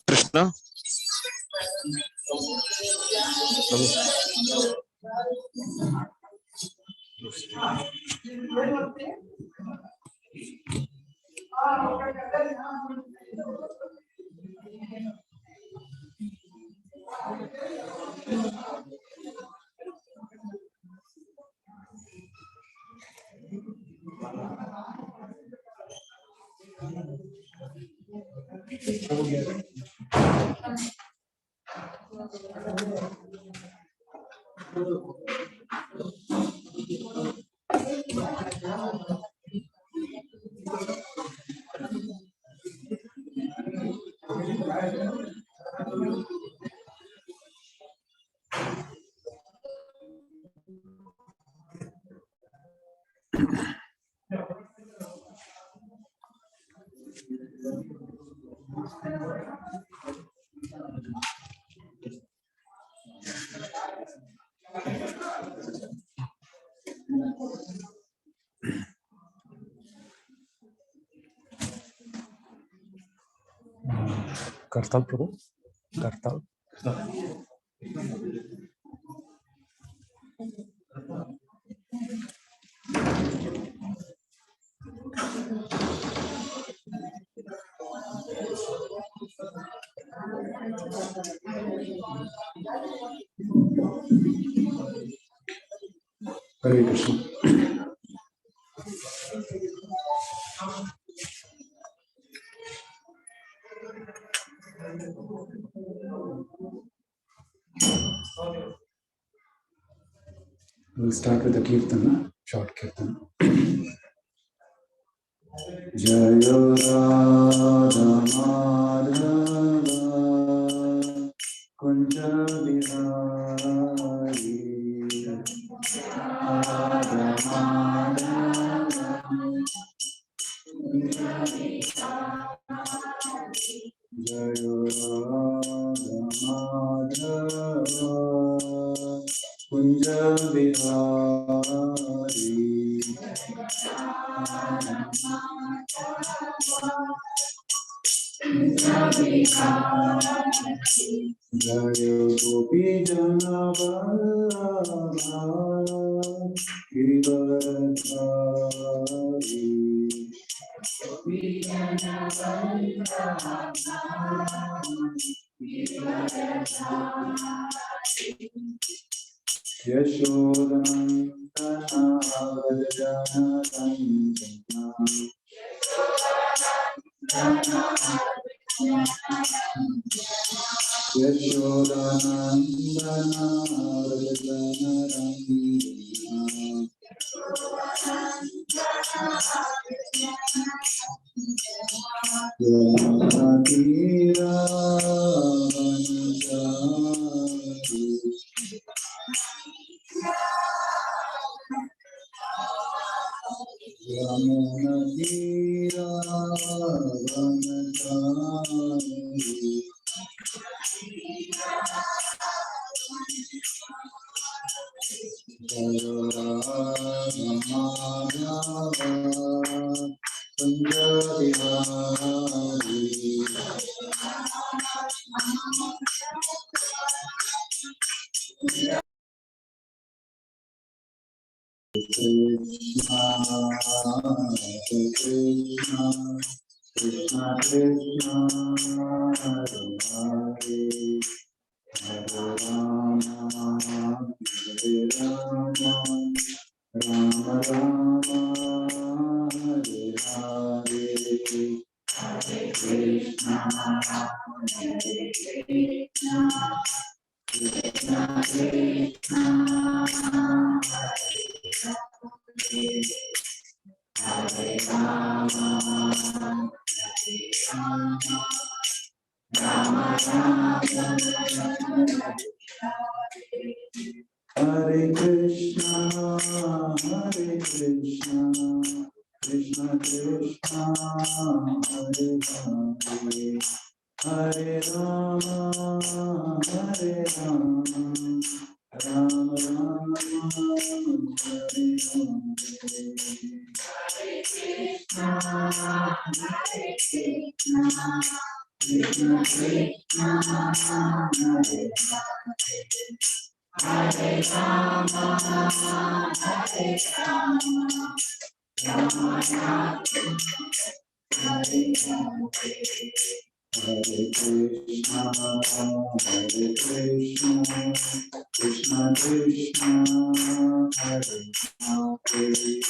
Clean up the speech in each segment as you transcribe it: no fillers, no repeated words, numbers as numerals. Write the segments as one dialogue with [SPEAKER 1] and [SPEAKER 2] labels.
[SPEAKER 1] Krishna.
[SPEAKER 2] करताल प्रभु करताल हरे Krishna. We'll start with the Kirtana, short Kirtana. Jaya Radha Madhava Kunja Bihari Radha Madhava Kunja Bihari Jaya Radha Madhava Kunja Bihari Jaya Gopi Jana Vallabha Giridharadhari Gopi Jana Vallabha Giridharadhari Yashodanandana Vrajana Yashodanandana Krishna, Krishna, Krishna Krishna, Hare Hare, Hare Rama, Hare Rama, Rama Rama, Hare Hare, Hare Krishna, Hare Krishna, Krishna Krishna, Hare Rama, Hare Rama, Rama Rama, Hare Krishna, Krishna Krishna, Hare Hare, Hare Rama, Rama Rama, Hare Krishna, Krishna,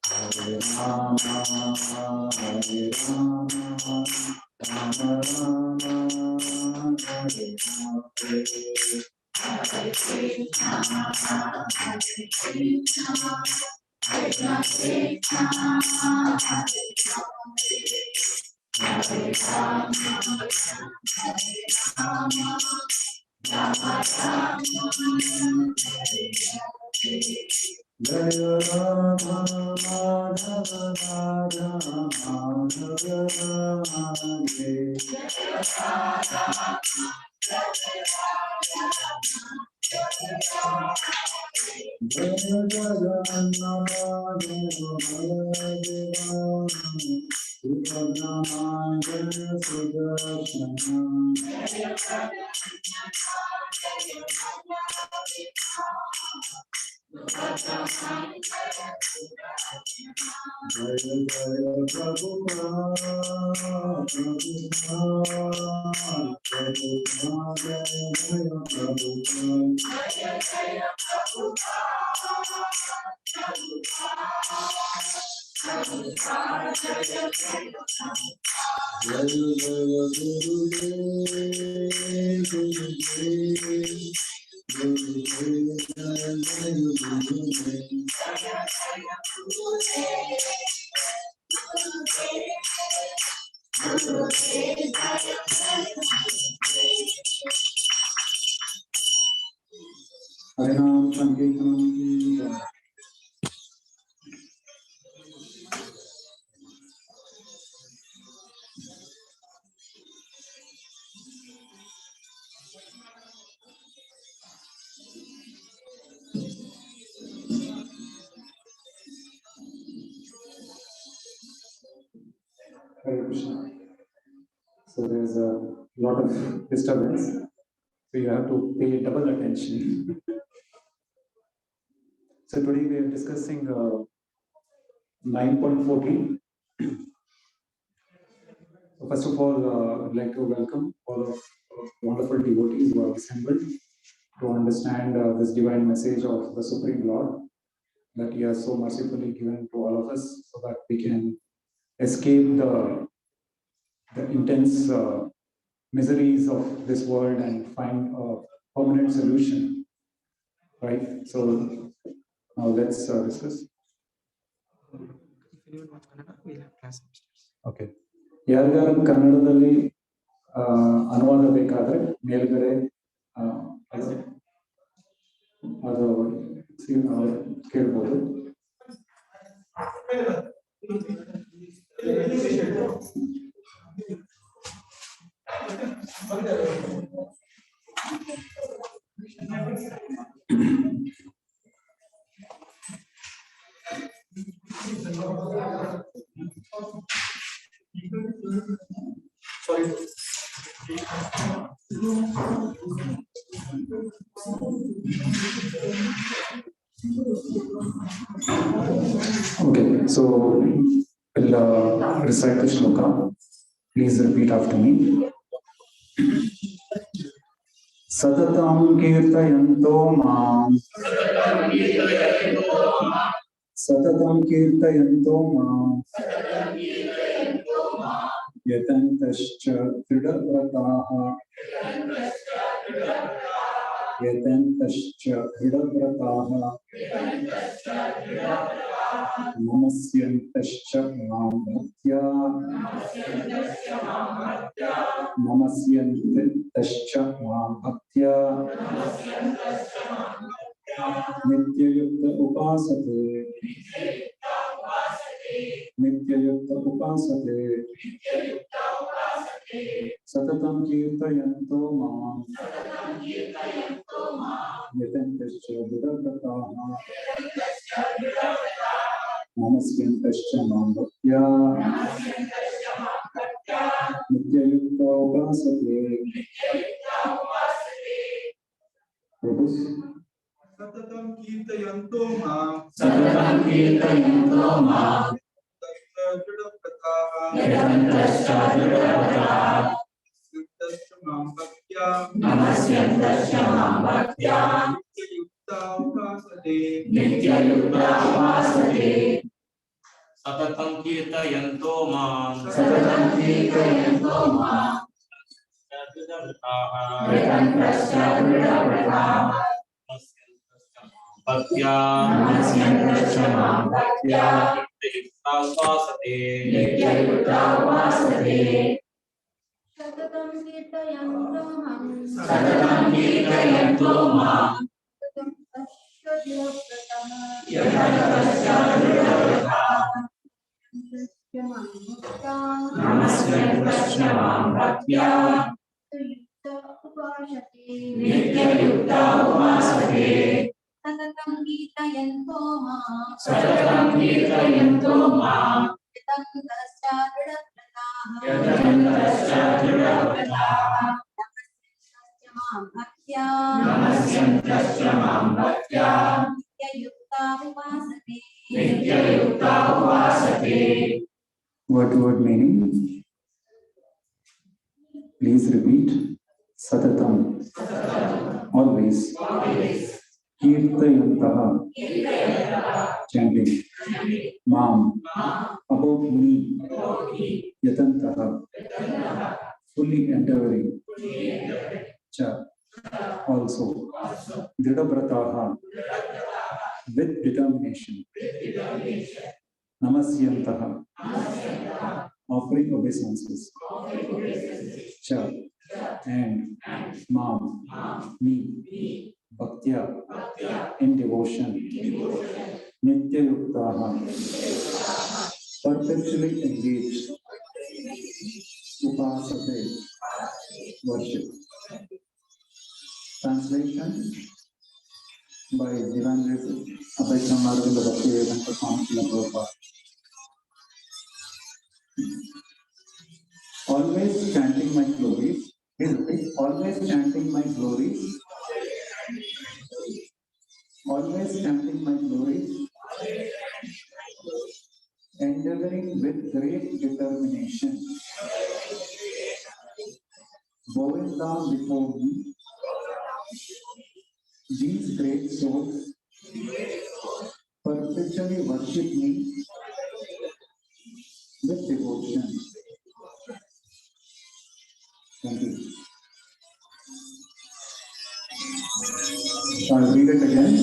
[SPEAKER 2] Hare Hare Rama, Hare Rama, Rama Rama, Hare Hare Krishna, Krishna Krishna, Hare Hare, Hare Rama, Rama Rama, Hare Hare. Hare Krishna, Krishna Krishna, Hare Rama, Rama Rama, Hare Hare. Jaya Radha Madhava Radha Madhava Radhe, Jaya Jagannath Baladev Subhadramaya Sudarshana Jaya Jaya Prabhupada, Prabhupada, Prabhupada, Jaya Prabhupada. Jaya Jaya Gurudev, Gurudev, Harinam Sankirtanam. Hare Krishna. So there's a lot of disturbance. So you have to pay double attention. So today we are discussing 9.14. So first of all, I'd like to welcome all of wonderful devotees who are assembled to understand this divine message of the Supreme Lord that He has so mercifully given to all of us, so that we can escape the intense miseries of this world and find a permanent solution. Right? So now let's discuss.
[SPEAKER 3] If anyone wants Kannada, we'll have class upstairs.
[SPEAKER 2] Okay. ಯಾರಿಗಾರು ಕನ್ನಡದಲ್ಲಿ ಅನುವಾದ ಬೇಕಾದ್ರೆ ಮೇಲ್ಗಡೆ ಅದು ಕೇಳ್ಬೋದು. Okay, so we'll recite the shloka. Please repeat after me. Satatam kirtayanto maam. Satatam kirtayanto maam. Yatantascha kridavrataha. Yatantascha kridavrataha. Namasyantascha maam bhaktya. Namasyantascha maam bhaktya. Nityayukta upasate. Nityayukta upasate. Satatam kirtayanto maam. Yatantascha kridavrataha. Namasyantascha maam bhaktya. Nityayukta upasate. Prabhus.
[SPEAKER 4] Satatam kirtayanto maam.
[SPEAKER 5] Satatam kirtayanto maam.
[SPEAKER 4] Yatantascha
[SPEAKER 5] Yatantascha
[SPEAKER 4] maam bhaktya.
[SPEAKER 5] Namasyantascha maam bhaktya.
[SPEAKER 4] Nityayukta upasate.
[SPEAKER 5] Nityayukta upasate.
[SPEAKER 6] Satatam kirtayanto maam.
[SPEAKER 5] Satatam kirtayanto maam. Yatantascha kridavrataha.
[SPEAKER 6] Bhaktya.
[SPEAKER 5] Namasyantascha maam bhaktya.
[SPEAKER 6] Nityayukta upasate.
[SPEAKER 5] Nityayukta upasate.
[SPEAKER 7] Satatam kirtayanto maam.
[SPEAKER 5] Satatam kirtayanto maam.
[SPEAKER 7] Yatantascha kridavrataha.
[SPEAKER 5] Namasyantascha maam bhaktya. Nityayukta upasate.
[SPEAKER 7] Satatam kirtayanto maam.
[SPEAKER 5] Satatam kirtayanto maam.
[SPEAKER 7] Yatantascha kridavrataha.
[SPEAKER 5] Yatantascha kridavrataha.
[SPEAKER 7] maam bhaktya.
[SPEAKER 5] Namasyantascha maam bhaktya.
[SPEAKER 7] Nityayukta upasate.
[SPEAKER 5] Nityayukta upasate.
[SPEAKER 2] Word meaning. Please repeat. Satatam. Always. Kirtayantaha. Chanting. Maam. About me. Yatantaha. Fully endeavoring. Cha. also Dridabrataha, with determination, Namasyantaha, offering obeisances, Cha, and Mam, me, Bhaktya, in devotion, Nitya Yuktaha, perpetually engaged, Upasate, worship. Translation by Divine Abhayam Marvila Bhaktivedanta Swami Prabhupada. Always chanting my glories, always chanting my glories, always chanting my glories, endeavoring with great determination, bowing down before me, these great souls perpetually worship me with devotion. Thank you. I'll read it again.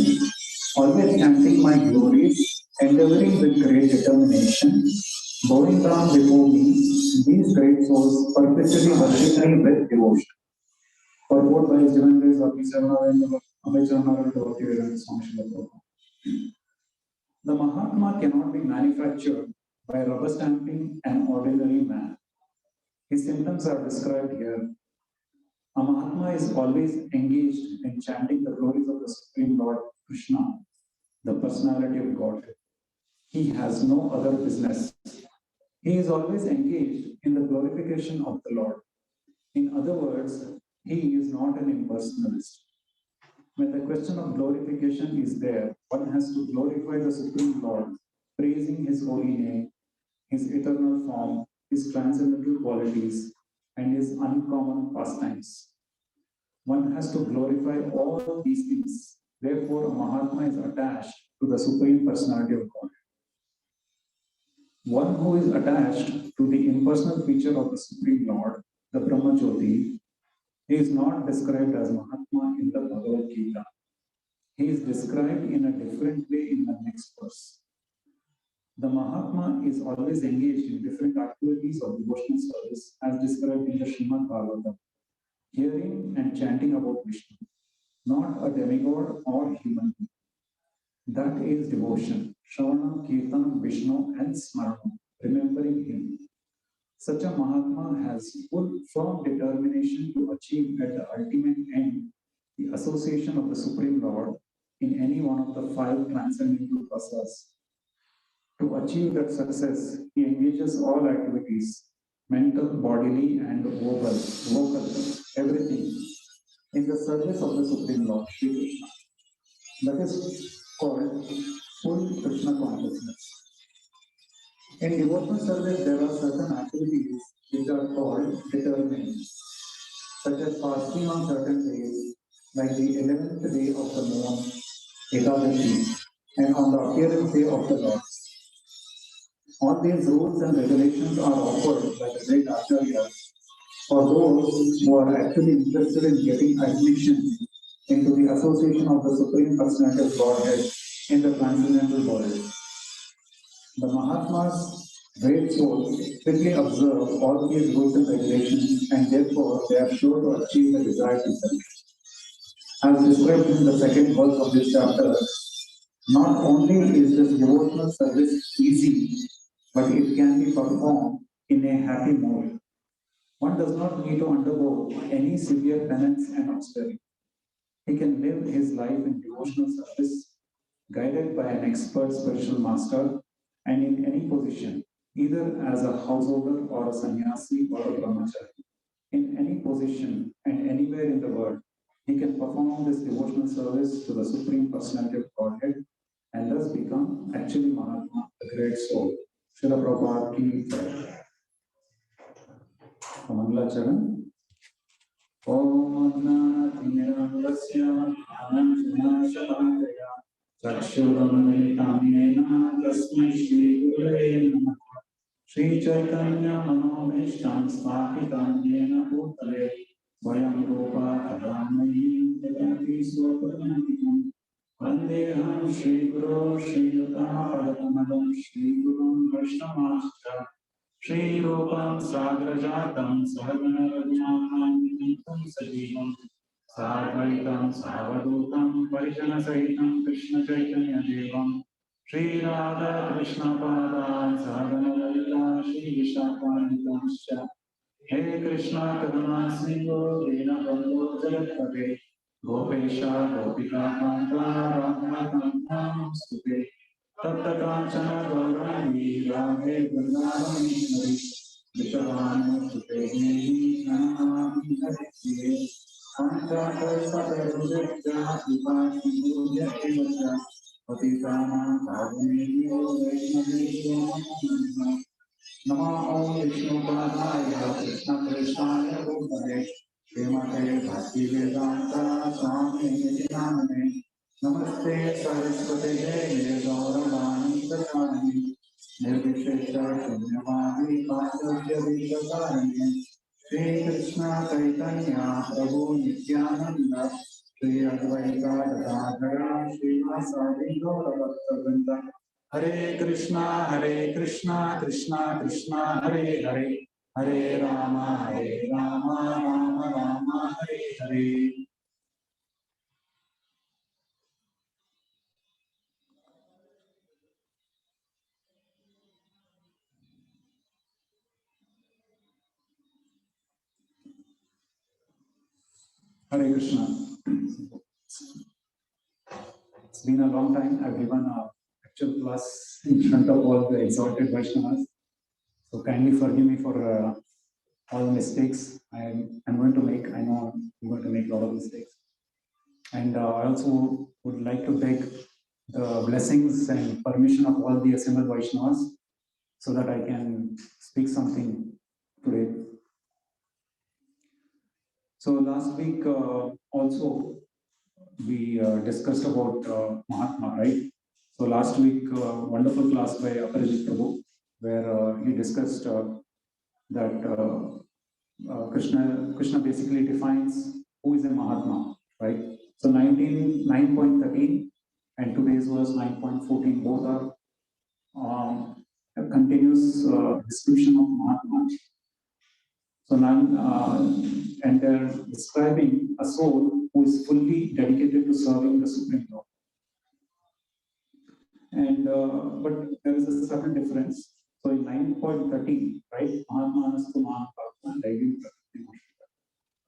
[SPEAKER 2] Always chanting my glories, endeavoring with great determination, bowing down before me, these great souls perpetually worship me with devotion. Purport by His Divine Grace Abhayam Marvila. The Mahatma cannot be manufactured by rubber stamping an ordinary man. His symptoms are described here. A Mahatma is always engaged in chanting the glories of the Supreme Lord Krishna, the personality of Godhead. He has no other business. He is always engaged in the glorification of the Lord. In other words, he is not an impersonalist. When the question of glorification is there, one has to glorify the Supreme Lord, praising His holy name, His eternal form, His transcendental qualities, and His uncommon pastimes. One has to glorify all these things. Therefore, a Mahatma is attached to the Supreme Personality of God. One who is attached to the impersonal feature of the Supreme Lord, the Brahma Jyoti, he is not described as Mahatma in the Bhagavad Gita. He is described in a different way in the next verse. The Mahatma is always engaged in different activities of devotional service as described in the Srimad Bhagavatam, hearing and chanting about Vishnu, not a demigod or human being. That is devotion, Shravanam, Kirtanam, Vishnu and Smaranam, remembering Him. Such a Mahatma has full firm determination to achieve at the ultimate end the association of the Supreme Lord in any one of the 5 transcendental pasas. To achieve that success, he engages all activities, mental, bodily, and vocal, everything, in the service of the Supreme Lord, Sri Krishna. That is called full Krishna consciousness. In devotional service, there are certain activities which are called determined, such as fasting on certain days, like the 11th day of the moon, Ekadashi, and on the appearance day of the Lord. All these rules and regulations are offered by the great Acharyas for those who are actually interested in getting admission into the association of the Supreme Personality of Godhead in the transcendental world. The Mahatmas, great souls, strictly observe all these rules and regulations, and therefore they are sure to achieve the desired result. As described in the second verse of this chapter, not only is this devotional service easy, but it can be performed in a happy mode. One does not need to undergo any severe penance and austerity. He can live his life in devotional service, guided by an expert spiritual master, and in any position, either as a householder or a sannyasi or a brahmachari. In any position and anywhere in the world, he can perform this devotional service to the Supreme Personality of Godhead and thus become actually Mahatma, the great soul. Srila Prabhupada ki jai. Mangalacharan. Om Adnanatinirandasya Anantanashalakaya Chakshuramanetamena Tasmai Shri Gurave Namaha Shri Chaitanya Manomishtam Smahitam Yena Bhutale Swayam Rupa Kadamayi Jagati Swapadantikam Vandeham Shri Guru Shri Yuta Padakamadam Shri Guru Vaishnavascha Shri Rupam Sagrajatam Sahagana Rajanam Sajivam Sarvaitam Savadutam Parijana Sahitam Krishna Chaitanya Devam Shri Radha Krishna Padam Sahagana Lalita Shri Vishakanitamscha He Krishna Kaduna Sindhu Dina Bandhu Jagatpate Gopesha Gopika Kanta Radha Stupe Tapta Kanchana Gaurani Radhe Vrindavaneshwari Hari Vishavanu Stupe Nehi Namami Hariye Panta Kalpata Rujekta Vipa Sindhu Yakivacha Patitanam Pavanebhyo Vaishnavebhyo Namo Namo Vishnu Padaya Krishna Krishna Bhutale Srimate Bhakti Vedanta Swami Namane Namaste Saraswati Devi Gauravani Prachani Nirvishesha Punyavani Pasavya Vishakarani Shri Krishna Chaitanya Prabhu Nityananda Shri Advaita Gadadhara Shri Vasadi Gauravata Hare Krishna, Krishna Krishna, Hare Hare, Hare Rama, Rama Rama, Hare Hare. Hare Krishna. It's been a long time. I've given a actual class in front of all the exalted Vaishnavas. So kindly forgive me for all the mistakes I'm going to make. I know I'm going to make a lot of mistakes. And I also would like to beg the blessings and permission of all the assembled Vaishnavas so that I can speak something today. So last week also we discussed about Mahatma, right? So last week, wonderful class by Aparajit Prabhu, where he discussed that Krishna basically defines who is a Mahatma, right? So 9.13 and today's verse 9.14, both are a continuous description of Mahatma. So now, and they're describing a soul who is fully dedicated to serving the Supreme Lord. And but there is a certain difference. So in 9.13, right, Mahatma Anastu Mahatma, Daivim Prakriti Moshita,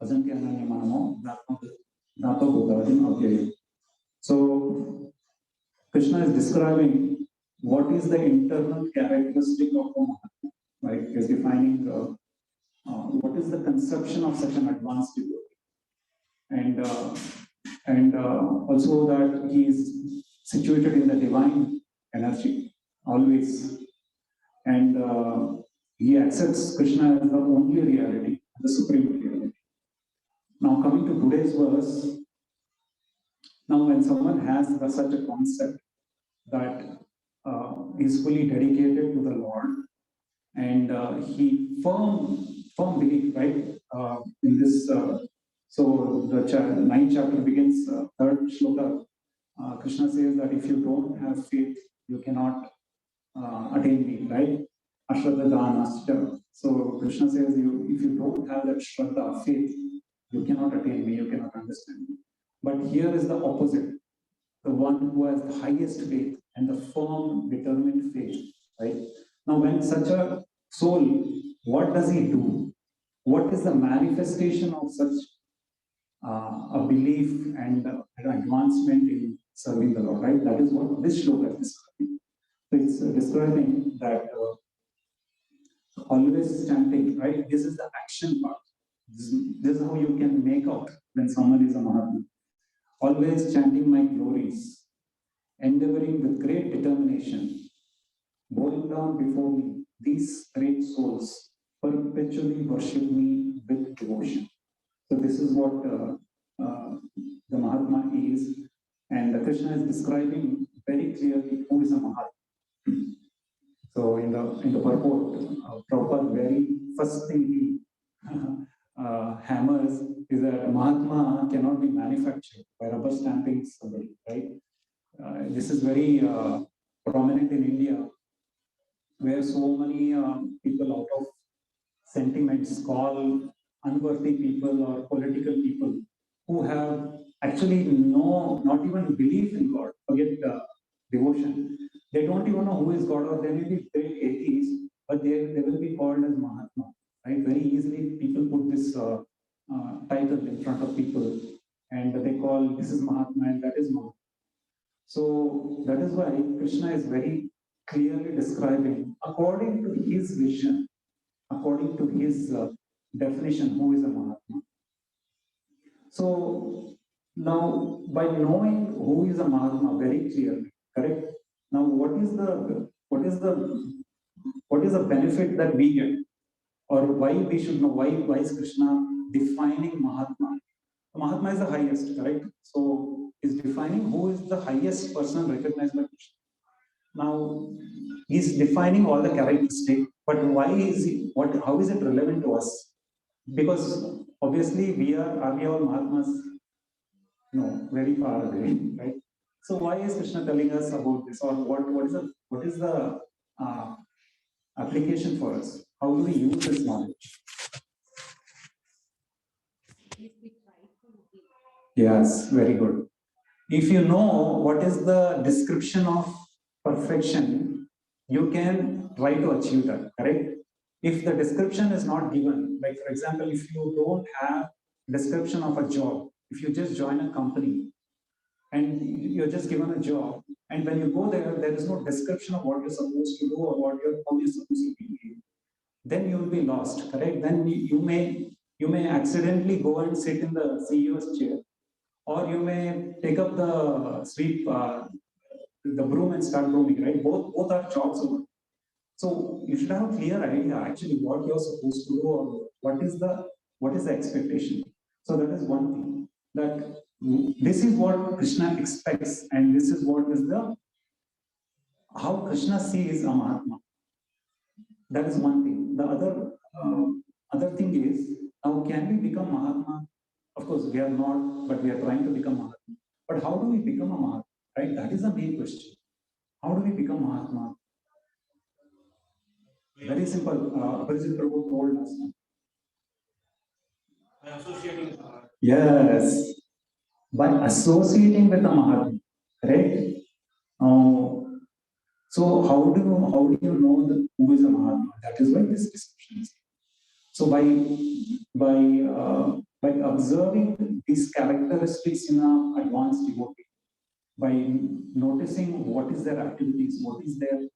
[SPEAKER 2] Ajanti Ananya Manamo, Dato Bhutavajin Abhyayam. So Krishna is describing what is the internal characteristic of a Mahatma, right? He is defining what is the conception of such an advanced devotee, and also that he is situated in the divine energy always, and he accepts Krishna as the only reality, the supreme reality. Now coming to today's verse, now when someone has such a concept that is fully dedicated to the Lord, and he firm belief, right, in this. So the 9th chapter begins, 3rd shloka. Krishna says that if you don't have faith, you cannot attain me, right? Ashraddha Dhanascha. So Krishna says, if you don't have that Shraddha, faith, you cannot attain me, you cannot understand me. But here is the opposite. The one who has the highest faith and the firm, determined faith, right? Now, when such a soul, what does he do? What is the manifestation of such a belief and an advancement in serving the Lord, right? That is what this shloka is describing. So it's describing that always chanting, right? This is the action part. This is how you can make out when someone is a Mahatma. Always chanting my glories, endeavoring with great determination, bowing down before me, these great souls perpetually worship me with devotion. So this is what the Mahatma is, and Krishna is describing very clearly who is a Mahatma. So in the purport, Prabhupada very first thing he hammers is that Mahatma cannot be manufactured by rubber stamping somebody, right? This is very prominent in India, where so many people out of sentiments call unworthy people or political people who have actually not even belief in God, forget devotion. They don't even know who is God, or they may be great atheists, but they will be called as Mahatma, right? Very easily people put this title in front of people and they call this is Mahatma and that is Mahatma. So that is why Krishna is very clearly describing, according to his vision, according to his definition, who is a Mahatma. So now, by knowing who is a Mahatma very clearly, correct? Now, what is the benefit that we get, or why we should know? Why is Krishna defining Mahatma? Mahatma is the highest, correct? So is defining who is the highest person recognized by Krishna. Now he's defining all the characteristics, but why is he? How is it relevant to us? Because obviously are we all Mahatmas? No, very far away, right? So why is Krishna telling us about this, or what is the application for us? How do we use this knowledge? Yes, very good. If you know what is the description of perfection, you can try to achieve that, correct? If the description is not given, like for example, if you don't have description of a job, if you just join a company and you're just given a job, and when you go there, there is no description of what you're supposed to do or how you're supposed to behave, then you will be lost, correct? Then you may accidentally go and sit in the CEO's chair, or you may take up the sweep, the broom and start brooming, right? Both are jobs. So you should have a clear idea actually what you're supposed to do, or what is the expectation. So that is one thing. That this is what Krishna expects, and this is what is how Krishna sees a Mahatma. That is one thing. The other thing is, how can we become Mahatma? Of course, we are not, but we are trying to become Mahatma. But how do we become a Mahatma? Right? That is the main question. How do we become Mahatma? Very simple. Vasudeva Prabhu told us.
[SPEAKER 6] By associating.
[SPEAKER 2] Yes, by associating with a Mahatma, correct? So how do you know who is a Mahatma? That is why this description is. So by observing these characteristics in an advanced devotee, by noticing what is their activities, what is their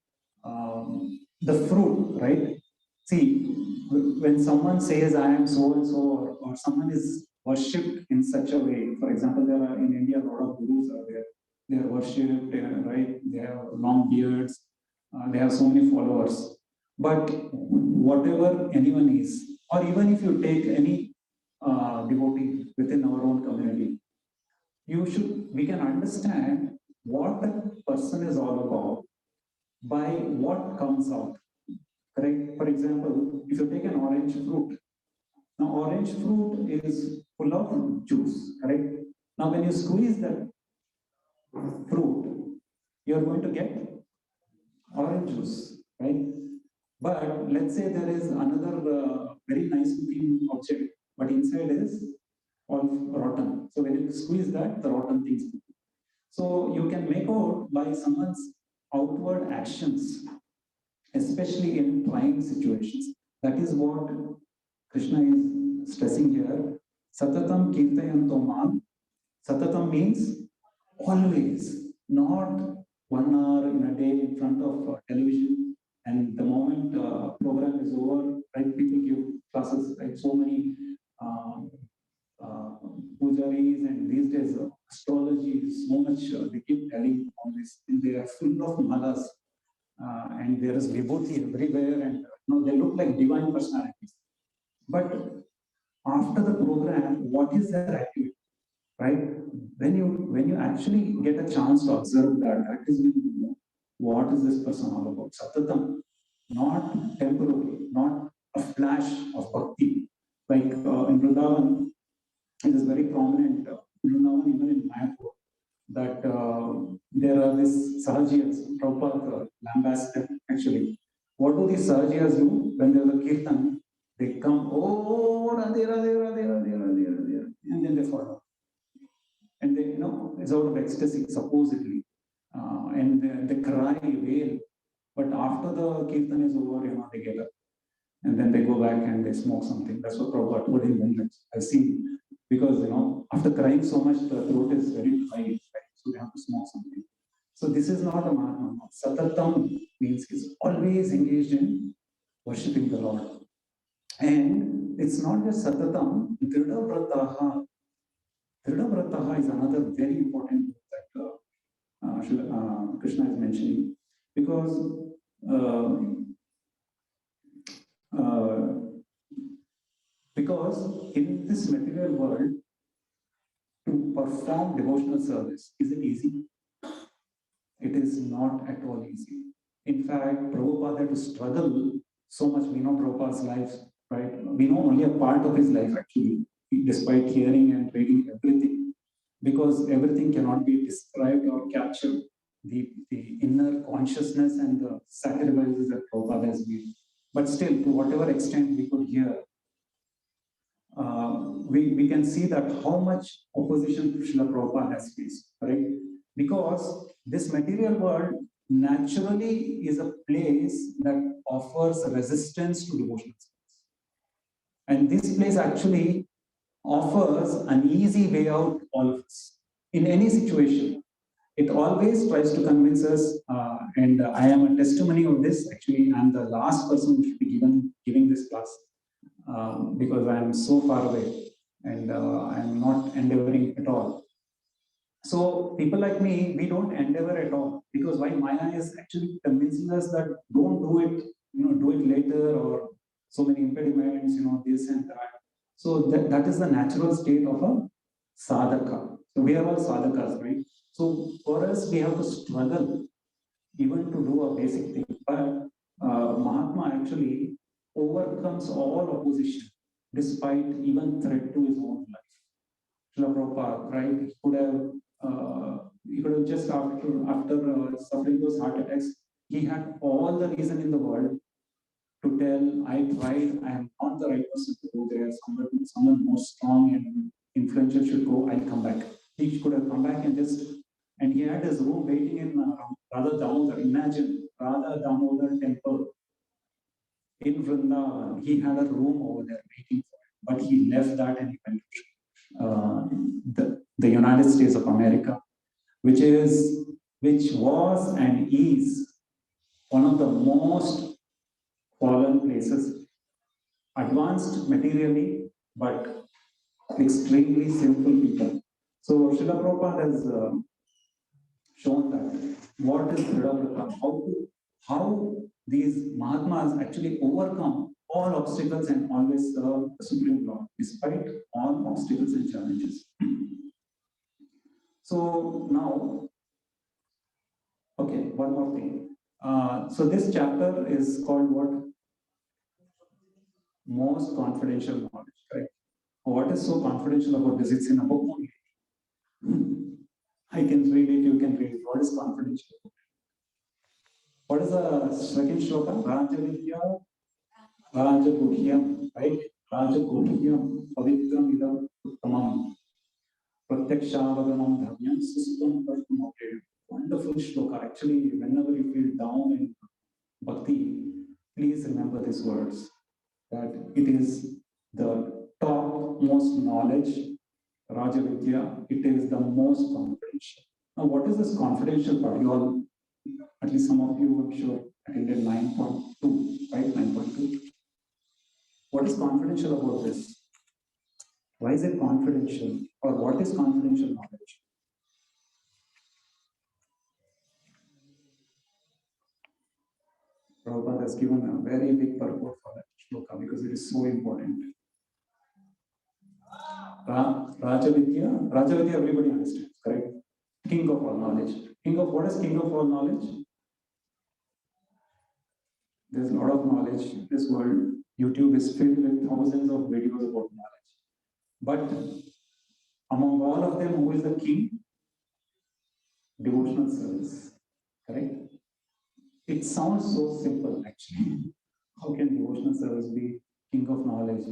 [SPEAKER 2] the fruit, right? See, when someone says I am so and so, or someone is worshipped in such a way, for example, there are in India a lot of gurus are there. They are worshipped, right? They have long beards, they have so many followers. But whatever anyone is, or even if you take any devotee within our own community, we can understand what the person is all about by what comes out. Correct? For example, if you take an orange fruit, now orange fruit is full of juice, correct? Now when you squeeze that fruit, you're going to get orange juice, right? But let's say there is another very nice looking object, but inside is all rotten. So when you squeeze that, the rotten things. So you can make out by someone's outward actions, especially in trying situations. That is what Krishna is stressing here. Satatam kirtayanto mam. Satatam means always, not 1 hour in a day in front of television, and the moment program is over, right? People give classes, right? So many pujaris, and these days astrology is so much they keep telling on this, and they are full of malas, and there is vibhuti everywhere, and they look like divine personalities. But after the program, what is their activity? Right? When you actually get a chance to observe that is when you know what is this person all about. Satatam, not temporary, not a flash of bhakti, Like in Vrindavan, it is very prominent, Vrindavan, even in Mayapur, that there are these Sahajiyas, Prabhupada lambasted actually. What do these Sahajiyas do when there is a kirtan? They come, oh, Radhe, Radhe, Radhe, Radhe, Radhe, Radhe, and then they fall down. And they, it's out of ecstasy, supposedly. And they cry, wail. But after the kirtan is over, they get up. And then they go back and they smoke something. That's what Prabhupada told in one lecture. I've seen. Because, after crying so much, the throat is very dry, right? So they have to smoke something. So this is not a Mahatma. Satatam means he's always engaged in worshipping the Lord. And it's not just Satatam, Drida Vrataha. Drida Vrataha is another very important that Krishna is mentioning. Because in this material world, to perform devotional service, is it easy? It is not at all easy. In fact, Prabhupada had to struggle so much. We know Prabhupada's life, right? We know only a part of his life actually, despite hearing and reading everything, because everything cannot be described or captured. The inner consciousness and the sacrifices that Prabhupada has made. But still, to whatever extent we could hear, we can see that how much opposition Srila Prabhupada has faced, right? Because this material world naturally is a place that offers resistance to devotional service. And this place actually offers an easy way out to all of us. In any situation, it always tries to convince us, and I am a testimony of this. Actually, I'm the last person who should be giving this class because I am so far away and I am not endeavoring at all. So people like me, we don't endeavor at all, because why? Maya is actually convincing us that don't do it, do it later, or so many impediments, this and that. So that is the natural state of a sadhaka. So we are all sadhakas, right? So for us, we have to struggle even to do a basic thing. But Mahatma actually overcomes all opposition despite even threat to his own life. Srila Prabhupada, right? He could have just after suffering those heart attacks, he had all the reason in the world to tell, I tried, I am not the right person to go there, someone more strong and influential should go, I'll come back. He could have come back and he had his room waiting in Radha Damodar. Imagine, Radha Damodar temple in Vrindavan. He had a room over there waiting for him, but he left that and he went to the United States of America, which was and is one of the most fallen places, advanced materially, but extremely sinful people. So Srila Prabhupada has shown that what is Dhrida, how these Mahatmas actually overcome all obstacles and always serve the Supreme Lord despite all obstacles and challenges. So now, okay, one more thing. So this chapter is called what? Most confidential knowledge, right? What is so confidential about this? It's in a book only. I can read it, you can read it. What is confidential? What is the second shloka? Rajavidya, Rajaguhyam, right? Rajaguhyam, Pavitram Idam Uttamam, Pratyakshavagaman Dhamyam, Sustam Partam. Wonderful shloka. Actually, whenever you feel down in bhakti, please remember these words, that it is the topmost knowledge, Rajavidya, it is the most confidential. Now, what is this confidential part? You all, at least some of you, I'm sure, attended 9.2, right? 9.2. What is confidential about this? Why is it confidential? Or what is confidential knowledge? Prabhupada has given a very big purport for that shloka because it is so important. Rajavidya, everybody understands, correct? King of all knowledge. What is king of all knowledge? There's a lot of knowledge in this world, YouTube is filled with thousands of videos about knowledge. But among all of them, who is the king? Devotional service. Correct? It sounds so simple actually. How can devotional service be king of knowledge,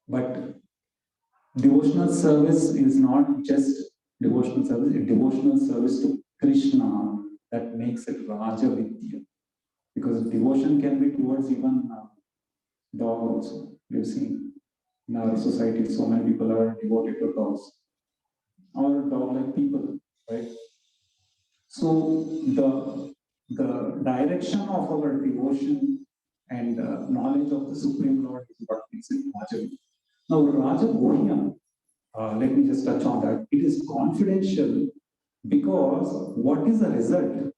[SPEAKER 2] But devotional service is not just devotional service, it's devotional service to Krishna that makes it Raja Vidya. Because devotion can be towards even dog also. We've seen in our society so many people are devoted to dogs or dog-like people, right? So the direction of our devotion and knowledge of the Supreme Lord is what makes it Raja. Now, Raja Bohya, let me just touch on that. It is confidential because what is the result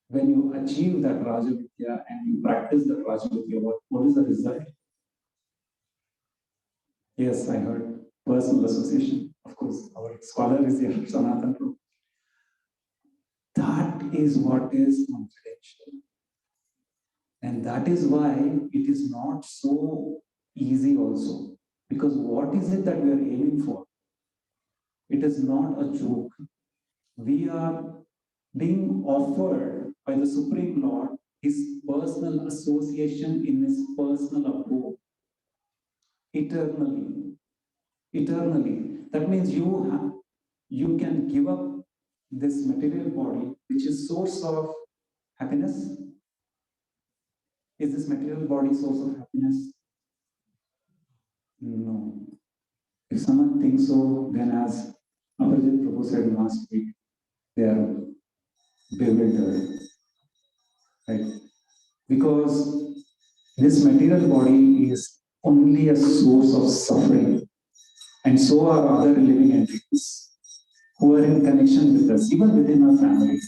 [SPEAKER 2] when you achieve that Raja Vidya and you practice that Raja Vidya? What is the result? Yes, I heard personal association. Of course, our scholar is here, Sanatan Prabhu. That is what is confidential. And that is why it is not so easy also. Because what is it that we are aiming for? It is not a joke. We are being offered by the Supreme Lord his personal association in his personal abode. Eternally. Eternally. That means you can give up this material body, which is source of happiness. Is this material body source of happiness? No. If someone thinks so, then as Abhijit Prabhu said last week, they are bewildered. Right? Because this material body is only a source of suffering. And so are other living entities who are in connection with us, even within our family.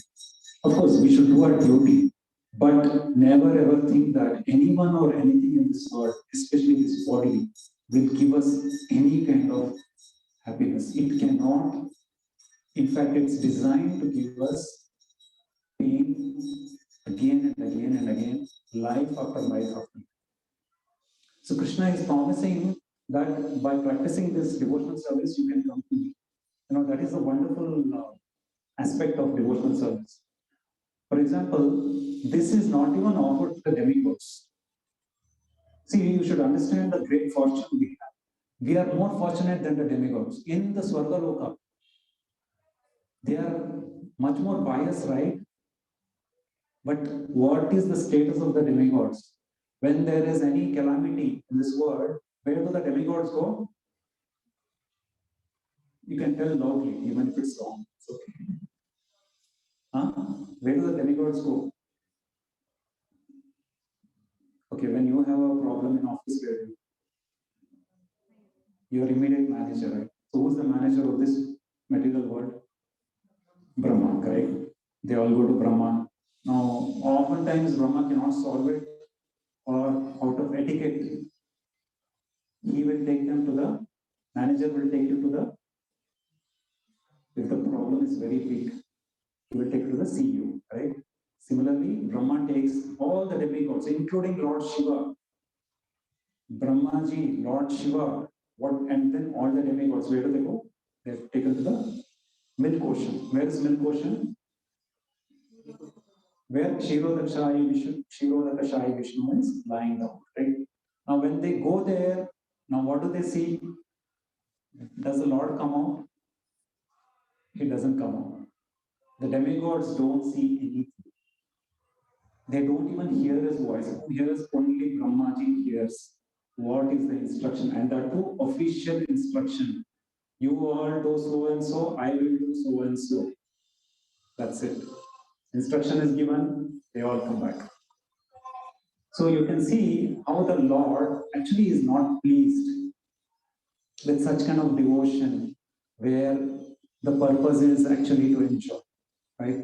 [SPEAKER 2] Of course, we should do our duty, but never ever think that anyone or anything in this world, especially this body, will give us any kind of happiness. It cannot. In fact, it's designed to give us pain again and again and again, life after life after life. So Krishna is promising that by practicing this devotional service, you can come to me. That is a wonderful aspect of devotional service. For example, this is not even offered to the demigods. See, you should understand the great fortune we have. We are more fortunate than the demigods. In the Swargaloka, they are much more pious, right? But what is the status of the demigods? When there is any calamity in this world, where do the demigods go? You can tell loudly, even if it's wrong. It's okay. Where do the demigods go? Okay, when you have a problem in office, where do your immediate manager, right? So who's the manager of this material world? Brahma, correct? They all go to Brahma. Now, oftentimes Brahma cannot solve it, or out of etiquette, he will take them to the manager will take you to the, if the problem is very big, he will take you to the CEO, right? Similarly, Brahma takes all the demigods, including Lord Shiva, Brahmaji, Lord Shiva, and then all the demigods, where do they go? They're taken to the milk ocean. Where is milk ocean? Where Kshirodakashayi Vishnu is lying down, right? Now, when they go there, now what do they see? Does the Lord come out? He doesn't come out. The demigods don't see anything. They don't even hear his voice. Who hears? Only Brahmaji hears what is the instruction, and that too official instruction. You all do so and so, I will do so and so. That's it. Instruction is given, they all come back. So you can see how the Lord actually is not pleased with such kind of devotion where the purpose is actually to enjoy, right?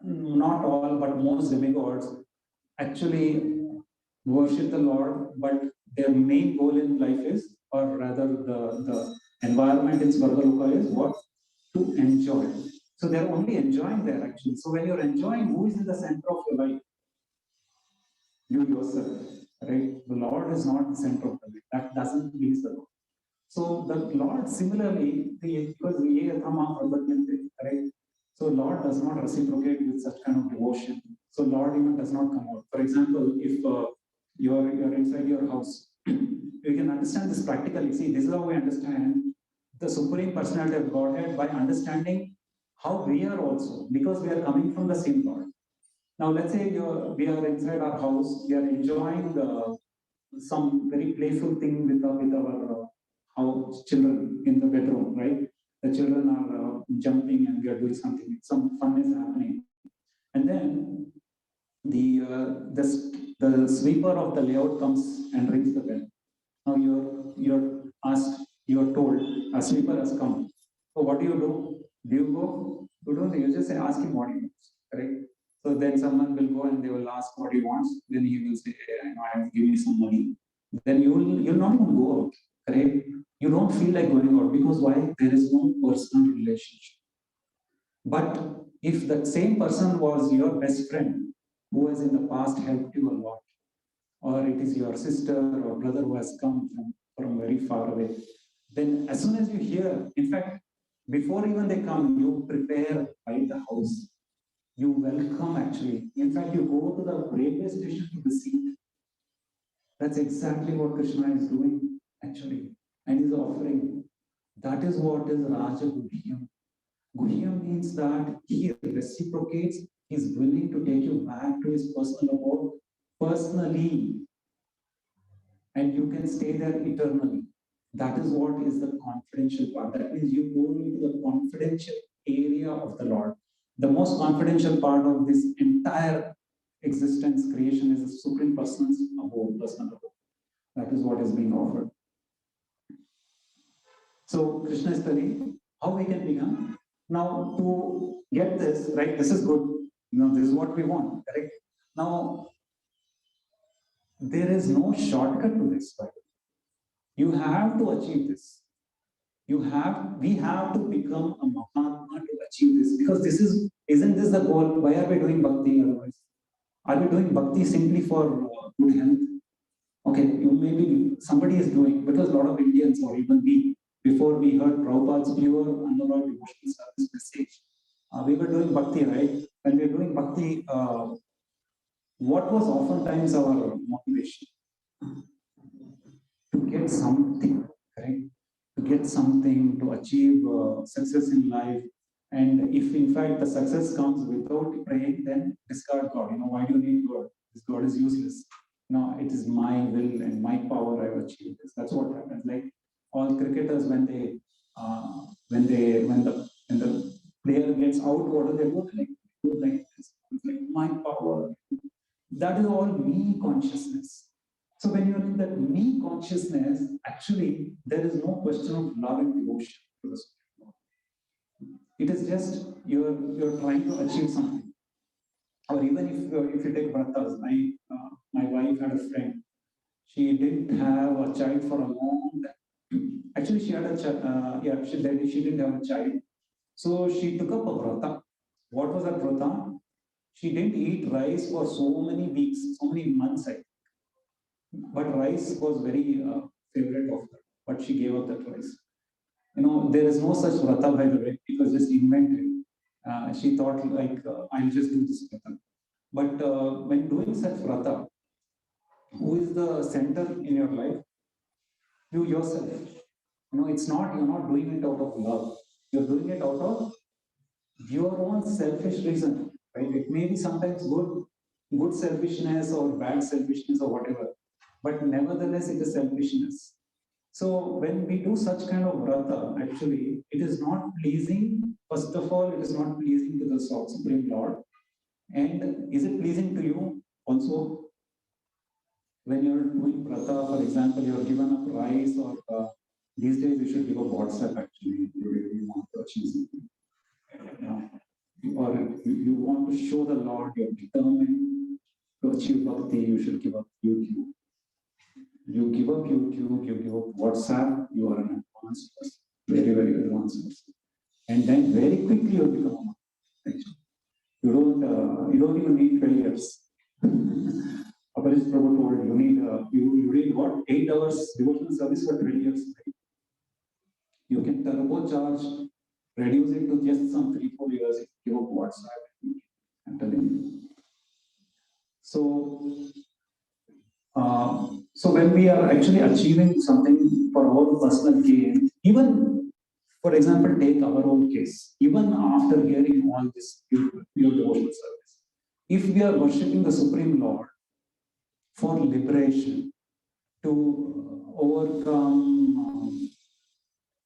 [SPEAKER 2] Not all, but most demigods actually worship the Lord, but their main goal in life is, or rather the environment in Svargaloka is what? To enjoy. So they're only enjoying there actually. So when you're enjoying, who is in the center of your life? You yourself. right? The Lord is not the center of the life. That doesn't please the Lord. So the Lord similarly, because right? So Lord does not reciprocate with such kind of devotion. So Lord even does not come out. For example, if you're inside your house, you can understand this practically. See, this is how we understand the Supreme Personality of Godhead, by understanding how we are also, because we are coming from the same Lord. Now, let's say we are inside our house, we are enjoying some very playful thing with our house children in the bedroom, right? The children are jumping and we are doing something. Some fun is happening, and then the sweeper of the layout comes and rings the bell. Now you're asked, you're told a sweeper has come. So what do? Do you go? You don't. You just say, ask him what he wants, correct? So then someone will go and they will ask what he wants. Then he will say, hey, I know, I'll give you some money. Then you'll not even go out, correct? You don't feel like going out because why? There is no personal relationship. But if that same person was your best friend who has in the past helped you a lot, or it is your sister or brother who has come from very far away, then as soon as you hear, in fact, before even they come, you prepare by the house. You welcome actually. In fact, you go to the railway station to the seat. That's exactly what Krishna is doing actually, and is offering. That is what is Raja Guhyam. Guhyam means that he reciprocates, he is willing to take you back to his personal abode personally, and you can stay there eternally. That is what is the confidential part. That means you go into the confidential area of the Lord. The most confidential part of this entire existence, creation, is the Supreme Person's abode, personal abode. That is what is being offered. So Krishna is telling how we can become. Now to get this, right, this is good. This is what we want, correct? Now, there is no shortcut to this, right? You have to achieve this. We have to become a Mahatma to achieve this, because isn't this the goal? Why are we doing bhakti otherwise? Are we doing bhakti simply for good health? Okay, maybe somebody is doing, because a lot of Indians, or even we, before we heard Prabhupada's pure unalloyed devotional service message, we were doing bhakti, right? When we were doing bhakti, what was oftentimes our motivation? To get something, correct? To get something, to achieve success in life. And if in fact the success comes without praying, then discard God. Why do you need God? This God is useless. No, it is my will and my power I've achieved this. That's what happens. Like all cricketers, when the player gets out, what do they do? Like this. It's like my power. That is all me consciousness. So when you're in that me consciousness, actually there is no question of love and devotion to the Supreme Lord. It is just you're trying to achieve something. Or even if you take vratas, my wife had a friend. She didn't have a child for a long time. Actually, she had a child. She didn't have a child. So she took up a vrata. What was that vrata? She didn't eat rice for so many weeks, so many months. But rice was very favorite of her. But she gave up that rice. There is no such vrata, by the way. It was just invented. She thought I'll just do this vrata. But when doing such vrata, who is the center in your life? You yourself. It's not, you're not doing it out of love. You're doing it out of your own selfish reason, right? It may be sometimes good selfishness or bad selfishness or whatever, but nevertheless it is selfishness. So when we do such kind of vrata, actually, it is not pleasing. First of all, it is not pleasing to the Supreme Lord. And is it pleasing to you also? When you're doing vrata, for example, you're given up rice, or these days you should give up WhatsApp actually, if you really want to achieve something. Or you want to show the Lord you're determined to achieve bhakti, you should give up YouTube. You give up YouTube, you give up WhatsApp, you are an advanced person, very, very advanced person. And then very quickly you become a master. You don't even need 12 years. A Abhijit Prabhu told you need you need what 8 hours devotional service for 20 years. Right? You can turbocharge, reduce it to just some 3-4 years if you give up WhatsApp. I'm telling you. So when we are actually achieving something for our personal gain, even for example, take our own case, even after hearing all this pure devotional service, if we are worshipping the Supreme Lord for liberation, to overcome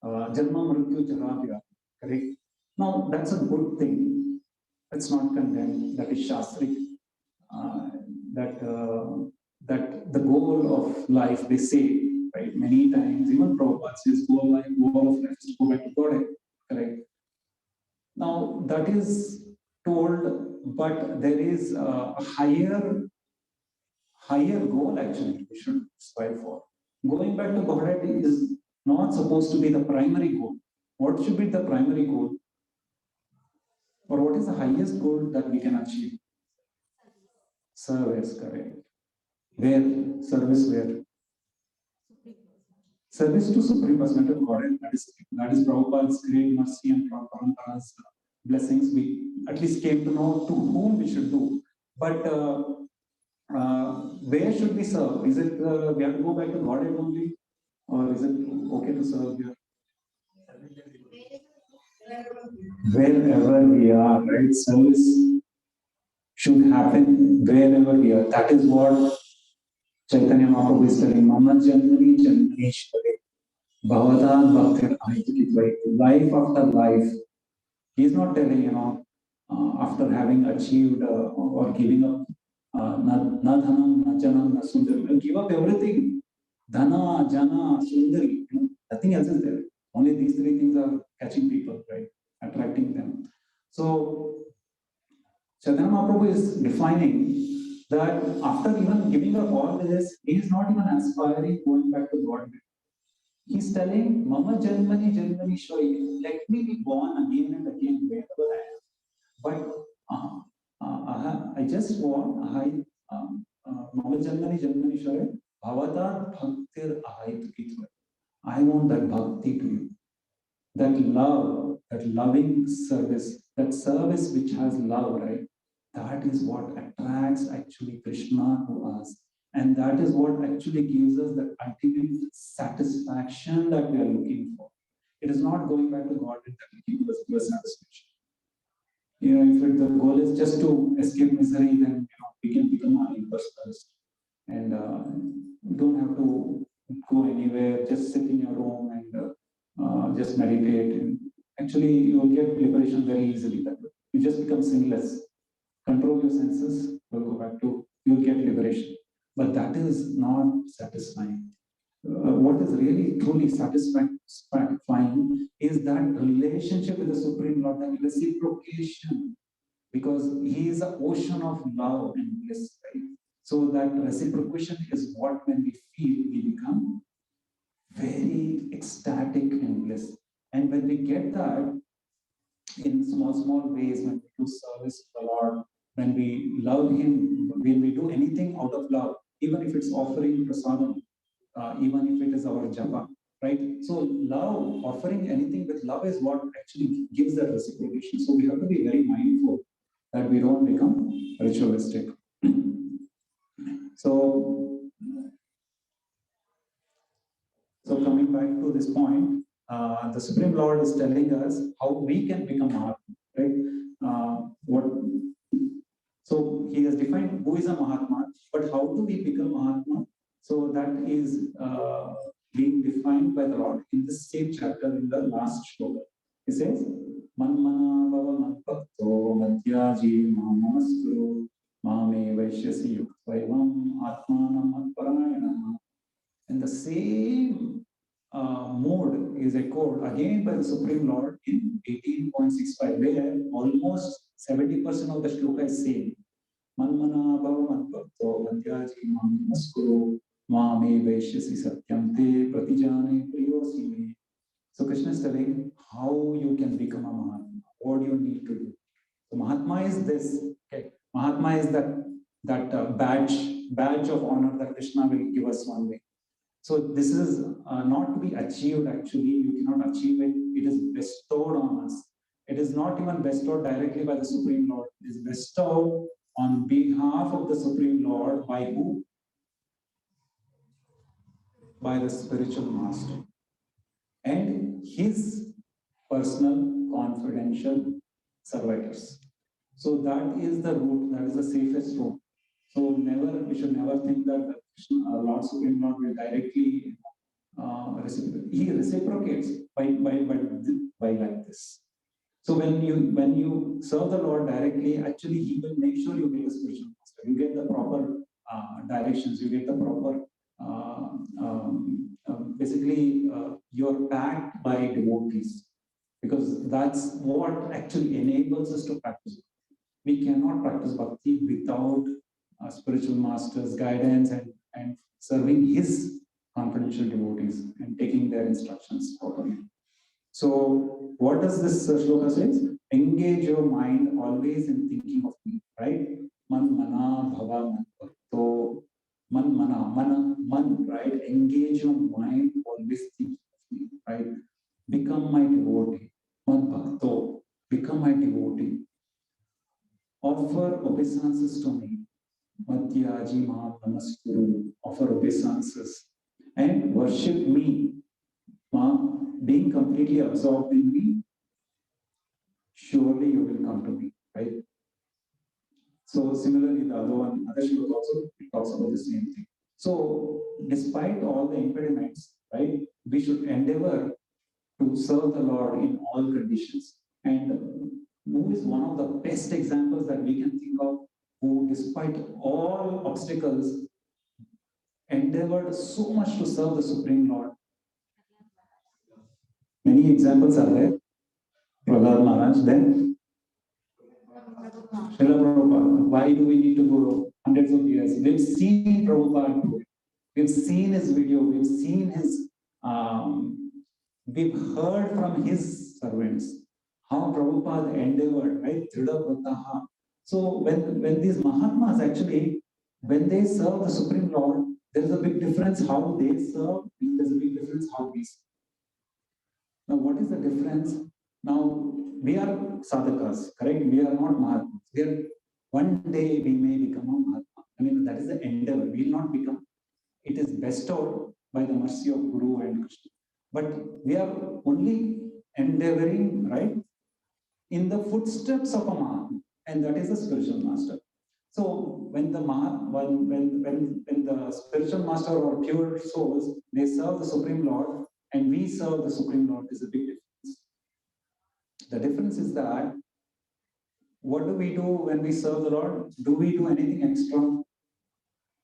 [SPEAKER 2] Janma Mrityu Jaravya, correct? Now that's a good thing. That's not condemned. That is Shastrik. That the goal of life, they say, right? Many times, even Prabhupada says, goal of life is to go back to God, correct? Now that is told, but there is a higher goal actually we should strive for. Going back to Godhead is not supposed to be the primary goal. What should be the primary goal? Or what is the highest goal that we can achieve? Service, correct. Where? Service where? Service to Supreme Personality of Godhead. That is Prabhupada's great mercy and Prabhupada's blessings. We at least came to know to whom we should do. But where should we serve? Is it we have to go back to Godhead only? Or is it okay to serve here? Wherever we are, right? Service should happen wherever we are. That is what Chaitanya Mahaprabhu is telling. Mama Janmani Janmaneshwari Bhavadan Bhaktir Ahitikitva. Life after life. He is not telling, after having achieved or giving up, na dhanam, na janam, na sundari. Give up everything. Dhana, jana, sundari. Nothing else is there. Only these 3 things are catching people, right? Attracting them. So, Chaitanya Mahaprabhu is defining that after even giving up all this, he is not even aspiring going back to God. He's telling, Mama Janmani Janmani Shwari, let me be born again and again wherever I am. But I just want, Mama Janmani Janmani Shwari, Bhavata Bhaktir Ahaitukitva. I want that bhakti to you. That love, that loving service, that service which has love, right? That is what attracts actually Krishna to us. And that is what actually gives us the ultimate satisfaction that we are looking for. It is not going back to God that will give us satisfaction. If the goal is just to escape misery, then we can become an impersonalist. And you don't have to go anywhere, just sit in your room and just meditate. And actually, you will get liberation very easily that way. You just become sinless. Control your senses, you'll go back to, you'll get liberation. But that is not satisfying. What is really truly satisfying is that relationship with the Supreme Lord, that reciprocation, because He is an ocean of love and bliss, right? So that reciprocation is what, when we feel, we become very ecstatic and bliss. And when we get that in small ways, when we do service to the Lord, when we love Him, when we do anything out of love, even if it's offering prasadam, even if it is our japa, right? So love, offering anything with love is what actually gives that reciprocation. So we have to be very mindful that we don't become ritualistic. So coming back to this point, the Supreme Lord is telling us how we can become Mahatma, right? So He has defined who is a Mahatma, but how do we become Mahatma? So that is being defined by the Lord in the same chapter in the last shloka. He says, Manmana bhava madbhakto madhyaji mamaskuru mame vaishyasi yuktvaevam atmanam atparayana. And the same mode is echoed again by the Supreme Lord in 18.65, where almost 70% of the shloka is same. Manmana bhava madbhakto madhyaji mamaskuru mame vaishyasi satyam te pratijane priyosi me. So Krishna is telling how you can become a Mahatma, what you need to do. So Mahatma is this. Okay. Mahatma is that that badge of honor that Krishna will give us one day. So this is not to be achieved actually. You cannot achieve it. It is bestowed on us. It is not even bestowed directly by the Supreme Lord. It is bestowed on behalf of the Supreme Lord by who? By the spiritual master and his personal confidential servitors. So that is the route, that is the safest route. So we should never think that the Lord Supreme Lord will directly reciprocate. He reciprocates by like this. So when you serve the Lord directly, actually He will make sure you get a spiritual master. You get the proper directions. You get the proper. Basically, you're backed by devotees, because that's what actually enables us to practice. We cannot practice bhakti without spiritual master's guidance and serving his confidential devotees and taking their instructions properly. So what does this shloka says? Engage your mind always in thinking of me, right? Man mana bhava man bhakto. Man mana, right? Engage your mind always thinking of me, right? Become my devotee. Man bhakto. Become my devotee. Offer obeisances to me. Madhyaji ma namaskuru. Offer obeisances and worship me. Being completely absorbed in me, surely you will come to me, right? So similarly, the other shloka also talks about the same thing. So despite all the impediments, right, we should endeavor to serve the Lord in all conditions. And who is one of the best examples that we can think of, who despite all obstacles endeavored so much to serve the Supreme Lord? Many examples are there. Prahlad Maharaj, then Srila Prabhupada. Why do we need to go hundreds of years? We've seen Prabhupada do it. We've seen his video. We've seen his. We've heard from his servants how Prabhupada endeavored, right? Dhridavrataha. So when these Mahatmas actually, when they serve the Supreme Lord, there is a big difference how they serve. There's a big difference how we serve. Now, what is the difference? Now, we are sadhakas, correct? We are not Mahatmas. One day we may become a Mahatma. I mean, that is the endeavor. We will not become. It is bestowed by the mercy of Guru and Krishna. But we are only endeavoring, right, in the footsteps of a Mahatma, and that is the spiritual master. So when the spiritual master or pure souls, they serve the Supreme Lord, and we serve the Supreme Lord, is a big difference. The difference is that what do we do when we serve the Lord? Do we do anything extra?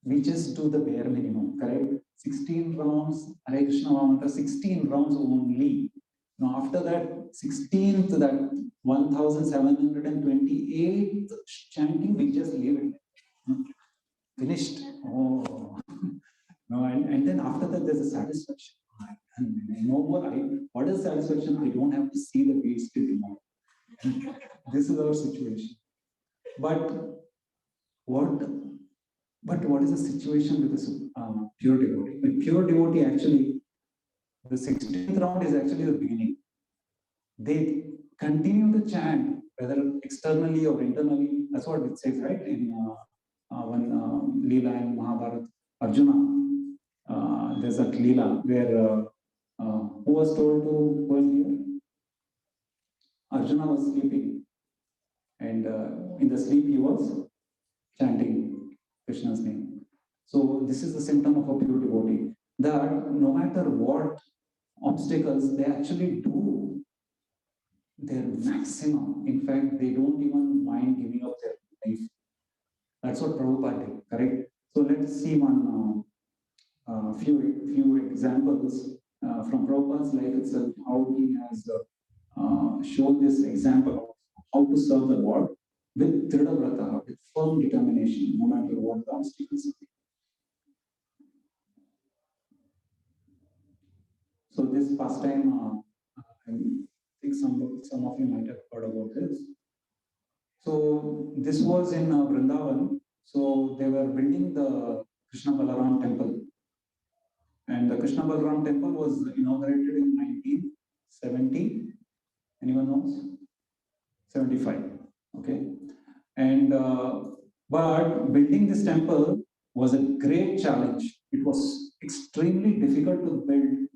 [SPEAKER 2] We just do the bare minimum, correct? 16 rounds, Hare Krishna Mantra, 16 rounds only. Now after that 16th, that 1728th chanting, we just leave it. Finished. Oh. No, and then after that there's a satisfaction. And no more. What is satisfaction? I don't have to see the beads till tomorrow. This is our situation. But what is the situation with the pure devotee? With pure devotee, actually, the 16th round is actually the beginning. They continue to chant, whether externally or internally. That's what it says, right? In one Leela in Mahabharata, Arjuna. There's a Leela where who was told to go in here? Arjuna was sleeping, and in the sleep he was chanting Krishna's name. So this is the symptom of a pure devotee, that no matter what obstacles, they actually do their maximum. In fact, they don't even mind giving up their life. That's what Prabhupada did, correct? So let's see one few examples from Prabhupada's life itself, how he has shown this example of how to serve the Lord with Dhridavrata, with firm determination, no matter what the obstacles are. So this pastime, I think some of you might have heard about this. So this was in Vrindavan, So they were building the Krishna Balaram temple. And the Krishna Balaram temple was inaugurated in 1970. Anyone knows? 75. Okay. And but building this temple was a great challenge. It was extremely difficult to build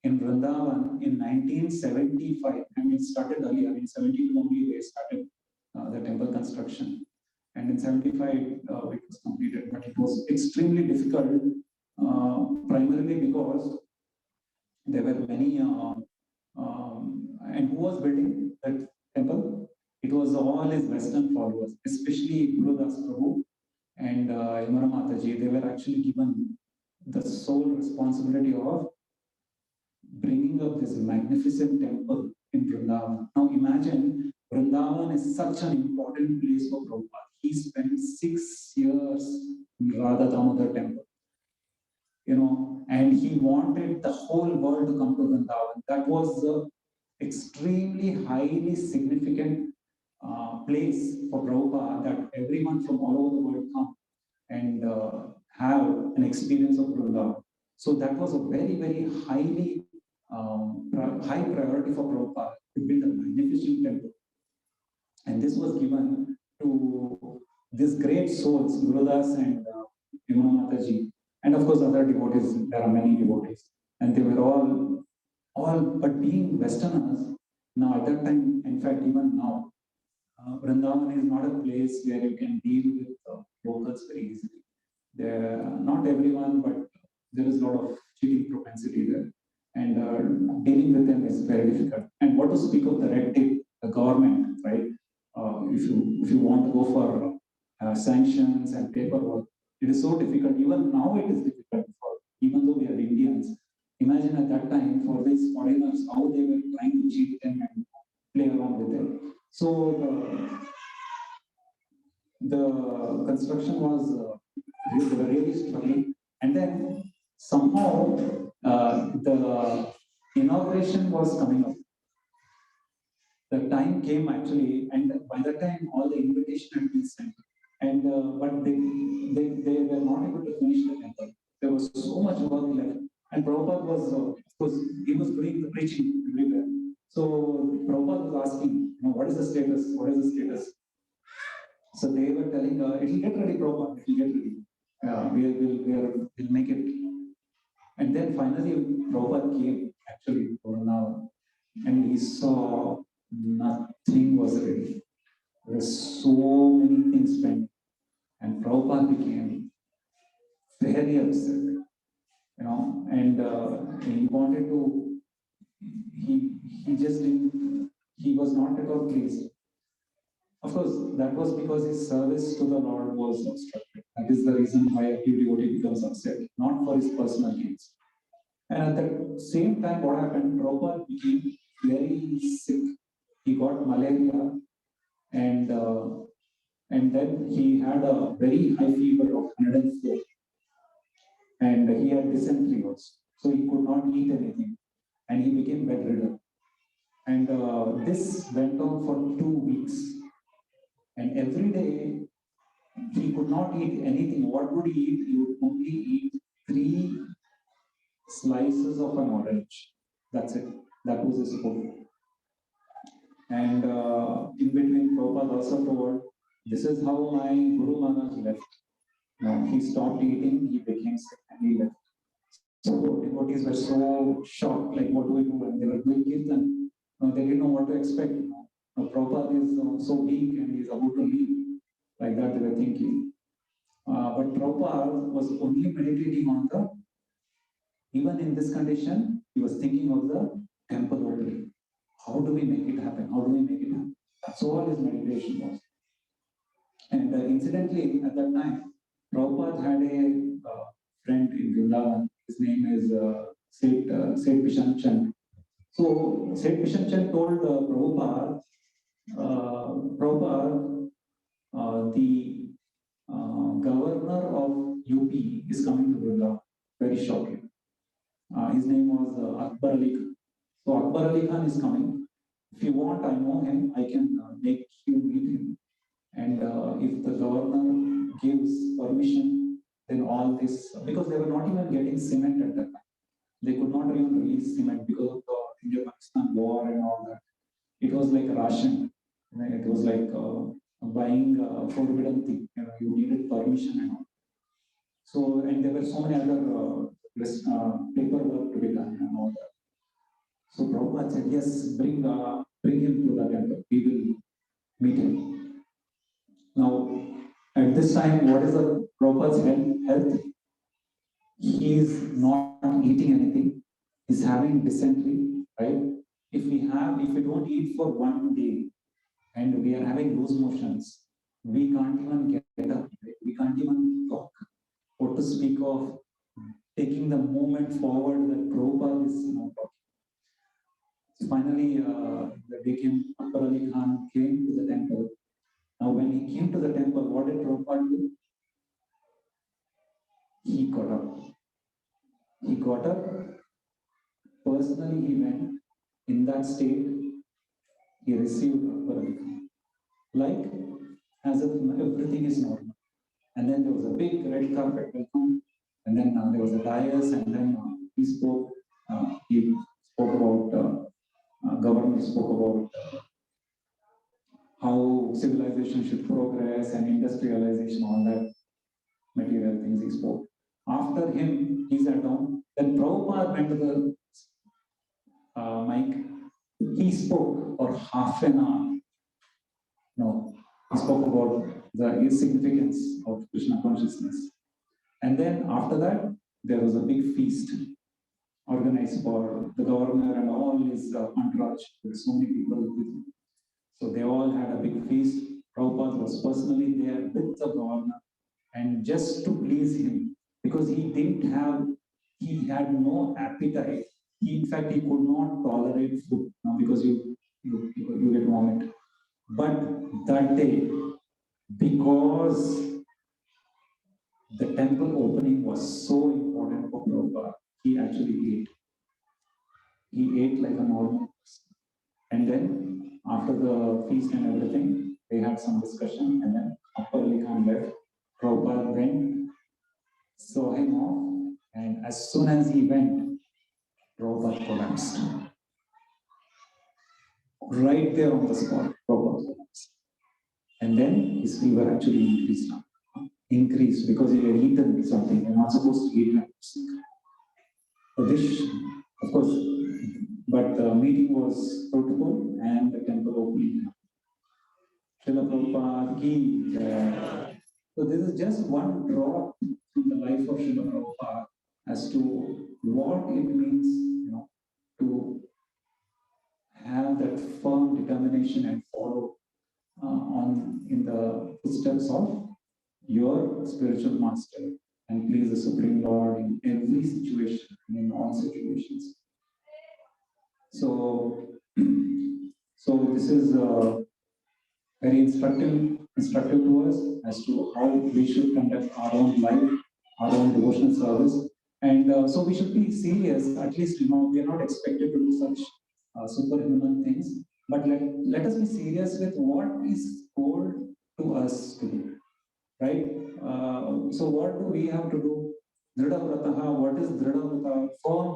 [SPEAKER 2] in Vrindavan in 1975. I mean, it started earlier. In 72 only they started the temple construction. And in 75 it was completed. But it was extremely difficult, primarily because there were many, and who was building that temple? It was all his Western followers, especially Guru Das Prabhu and Yamuna Mataji. They were actually given the sole responsibility of bringing up this magnificent temple in Vrindavan. Now imagine, Vrindavan is such an important place for Prabhupada. He spent 6 years in Radha Damodar temple, and he wanted the whole world to come to Vrindavan. That was the extremely highly significant place for Prabhupada, that everyone from all over the world come and have an experience of Vrindavan. So that was a very, very highly high priority for Prabhupada to build a magnificent temple. And this was given to these great souls, Gurudas and Yamuna Mataji, and of course other devotees. There are many devotees, and they were all, but being Westerners, now at that time, in fact, even now, Vrindavan is not a place where you can deal with locals very easily. Not everyone, but there is a lot of cheating propensity there, and dealing with them is very difficult. And what to speak of the red tape, the government, right? If you want to go for sanctions and paperwork, it is so difficult. Even now, it is difficult even though we are Indians. Imagine at that time for these foreigners how they were trying to cheat them and play around with them. So the construction was really struggling, and then somehow the inauguration was coming up. The time came actually, and by that time all the invitation had been sent, and but they were not able to finish the temple. There was so much work left, and Prabhupada was he was doing the preaching everywhere. So Prabhupada was asking, what is the status? What is the status? So they were telling, it will get ready, Prabhupada. It will get ready. We'll make it. And then finally, Prabhupada came actually for an hour, and he saw nothing was ready. There were so many things pending, and Prabhupada became very upset, and he wanted to. He just didn't. He was not at all pleased. Of course, that was because his service to the Lord was obstructed. That is the reason why a pure devotee becomes upset, not for his personal gains. And at the same time, what happened? Prabhupada became very sick. He got malaria, and then he had a very high fever of 104, and he had dysentery also. So he could not eat anything, and he became bedridden. And this went on for 2 weeks. And every day he could not eat anything. What would he eat? He would only eat 3 slices of an orange. That's it. That was his food. And in between, Prabhupada also told, this is how my Guru Maharaj left. He stopped eating, he became sick, and he left. So devotees were so shocked, like, what do we do? And they were doing kirtan. They didn't know what to expect. Prabhupada is so weak and he's about to leave. Like that they were thinking. But Prabhupada was only meditating on even in this condition, he was thinking of the temple opening. How do we make it happen? How do we make it happen? That's all his meditation was. And incidentally, at that time, Prabhupada had a friend in Vrindavan. His name is Seth Bishan Chand. So Seth Bishan Chand told Prabhupada, the governor of UP is coming to Vrindavan very shortly. His name was Akbar Ali Khan. So Akbar Ali Khan is coming. If you want, I know him. I can make you meet him. And if the governor gives permission, then all this, because they were not even getting cement at that time. They could not even release cement because of the India-Pakistan war and all that. It was like a ration. It was like buying a forbidden thing. You needed permission and all. So, and there were so many other paperwork to be done and all that. So Prabhupada said, yes, bring him to the temple. We will meet him. Now, at this time, what is the Prabhupada's health? He is not eating anything. He's having dysentery, right? If we don't eat for 1 day and we are having loose motions, we can't even get up. Right? We can't even talk. What to speak of taking the movement forward that Prabhupada is talking. So finally, Akbar Ali Khan came to the temple. Now, when he came to the temple, what did Prabhupada do? He got up. He got up. Personally, he went. In that state, he received Akbar Ali Khan. Like, as if everything is normal. And then there was a big red carpet welcome. And then there was a dais. And then he spoke. He spoke about, government spoke about how civilization should progress and industrialization, all that material things he spoke. After him, he sat down. Then Prabhupada went to the mic. He spoke for half an hour. No, he spoke about the significance of Krishna consciousness. And then after that, there was a big feast organized for the governor and all his entourage. There were so many people with him. So they all had a big feast. Prabhupada was personally there with the governor, and just to please him, because he had no appetite. In fact, he could not tolerate food because you get vomit. But that day, because the temple opening was so important for Prabhupada, he actually ate. He ate like a normal person. And then, after the feast and everything, they had some discussion, and then Akbar Ali Khan left. Prabhupada went, saw him off, and as soon as he went, Prabhupada collapsed. Right there on the spot, Prabhupada collapsed. And then his fever actually increased because he had eaten something. You're not supposed to eat like this. So this, of course, but the meeting was fruitful and the temple opening. Srila Prabhupada ki jai. So this is just one drop from the life of Srila Prabhupada as to what it means, to have that firm determination and follow in the footsteps of your spiritual master and please the Supreme Lord in every situation, in all situations. So this is very instructive to us as to how we should conduct our own life, our own devotional service. And so we should be serious, at least, we are not expected to do such superhuman things, but let us be serious with what is told to us to do, right? So what do we have to do? Dhrida Vrataha, what is Dhrida Vrata? Firm,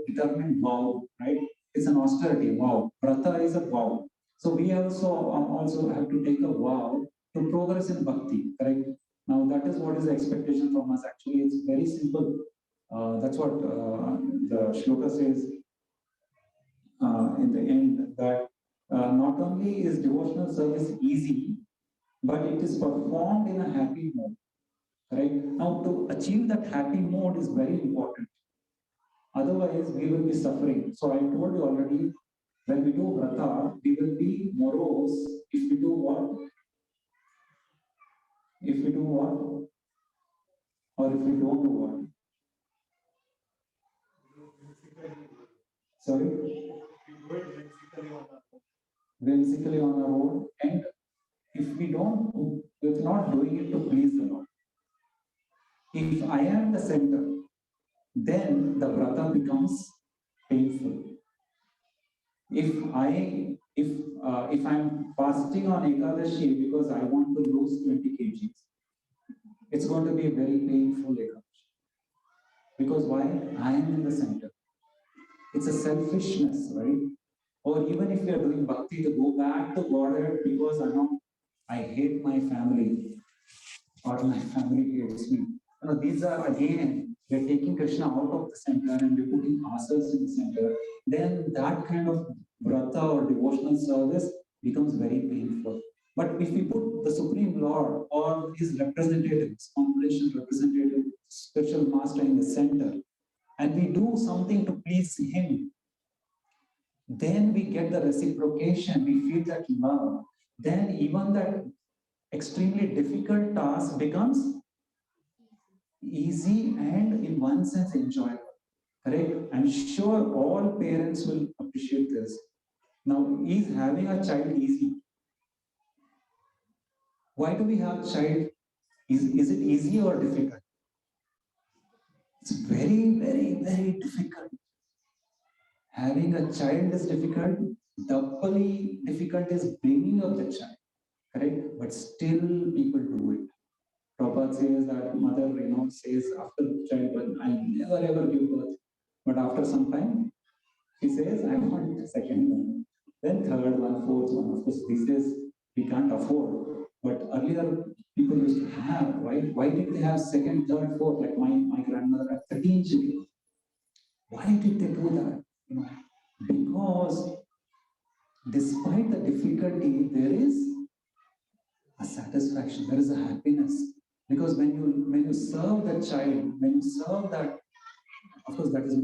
[SPEAKER 2] determined vow, right? It's an austerity vow. Vrata is a vow. So we also have to take a vow to progress in bhakti, correct? Now that is what is the expectation from us. Actually, it's very simple. That's what the shloka says in the end, that not only is devotional service easy, but it is performed in a happy mode. Right? Now, to achieve that happy mode is very important. Otherwise, we will be suffering. So I told you already, when we do vrata, we will be morose if we do what? If we do what? Or if we don't do what? Sorry? Whimsically on our own. And if we're not doing it to please the Lord. If I am the center, then the vrata becomes painful. If I'm fasting on Ekadashi because I want to lose 20 kgs, it's going to be very painful Ekadashi. Because why? I am in the center. It's a selfishness, right? Or even if we are doing bhakti to go back to Godhead because I hate my family or my family hates me. These are again, we're taking Krishna out of the center and we're putting ourselves in the center. Then that kind of vrata or devotional service becomes very painful. But if we put the Supreme Lord or his representatives, congregation representative, spiritual master in the center, and we do something to please him, then we get the reciprocation, we feel that love. Then even that extremely difficult task becomes easy and in one sense enjoyable. Correct? I'm sure all parents will appreciate this. Now, is having a child easy? Why do we have child? Is it easy or difficult? It's very, very, very difficult. Having a child is difficult. Doubly difficult is bringing up the child. Correct? But still people do it. Prabhupada says that mother, says after childbirth, I'll never ever give birth. But after some time, she says, I want the second one. Then third one, fourth one. Of course, these days we can't afford. But earlier people used to have, right? Why did they have second, third, fourth? Like my grandmother had 13 children. Why did they do that? Because despite the difficulty, there is a satisfaction, there is a happiness. Because when you serve that child, when you serve that, of course, that is,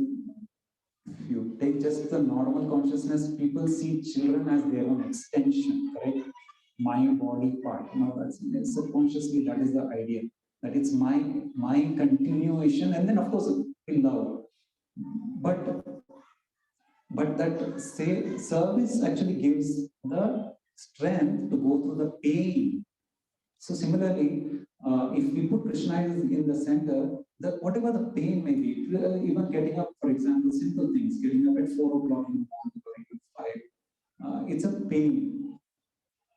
[SPEAKER 2] if you take just the normal consciousness, people see children as their own extension, correct? My body part. That's subconsciously that is the idea. That it's my continuation, and then of course we love. But that service actually gives the strength to go through the pain. So similarly, if we put Krishna in the center, whatever the pain may be, even getting up, for example, simple things, getting up at 4 o'clock in the morning or even 5, it's a pain.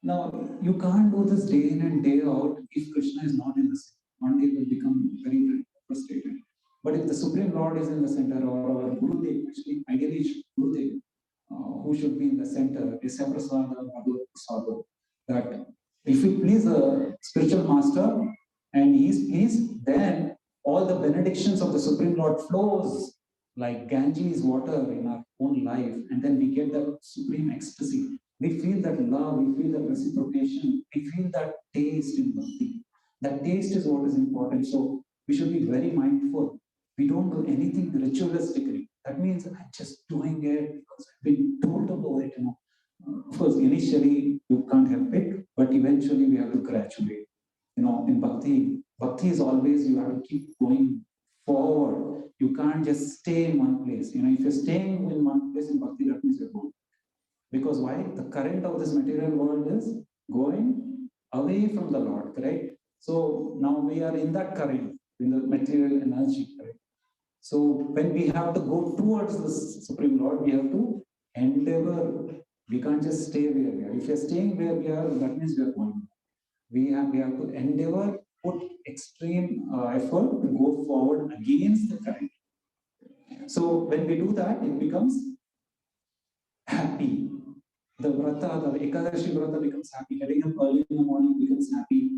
[SPEAKER 2] Now, you can't do this day in and day out if Krishna is not in the center. One day will become very, very frustrated. But if the Supreme Lord is in the center, or our Gurudev, actually, ideally, Gurudev, who should be in the center, is Prasada, Bhagavad Prasada, that if we please the spiritual master and he is pleased, then all the benedictions of the Supreme Lord flows like Ganges water in our own life, and then we get that supreme ecstasy. We feel that love, we feel that reciprocation, we feel that taste in bhakti. That taste is what is important. So we should be very mindful. We don't do anything ritualistically. That means I'm just doing it because I've been told to do it. Of course, initially you can't help it, but eventually we have to graduate. In bhakti is always you have to keep going forward. You can't just stay in one place. If you're staying in one place in bhakti, that means you're going. Because why? The current of this material world is going away from the Lord, correct? So now we are in that current, in the material energy, correct? So when we have to go towards the Supreme Lord, we have to endeavor. We can't just stay where we are. If you're staying where we are, that means we are going. We have to endeavor, put extreme effort to go forward against the current. So when we do that, it becomes happy. The vrata, the Ekadashi vrata becomes happy. Getting up early in the morning becomes happy.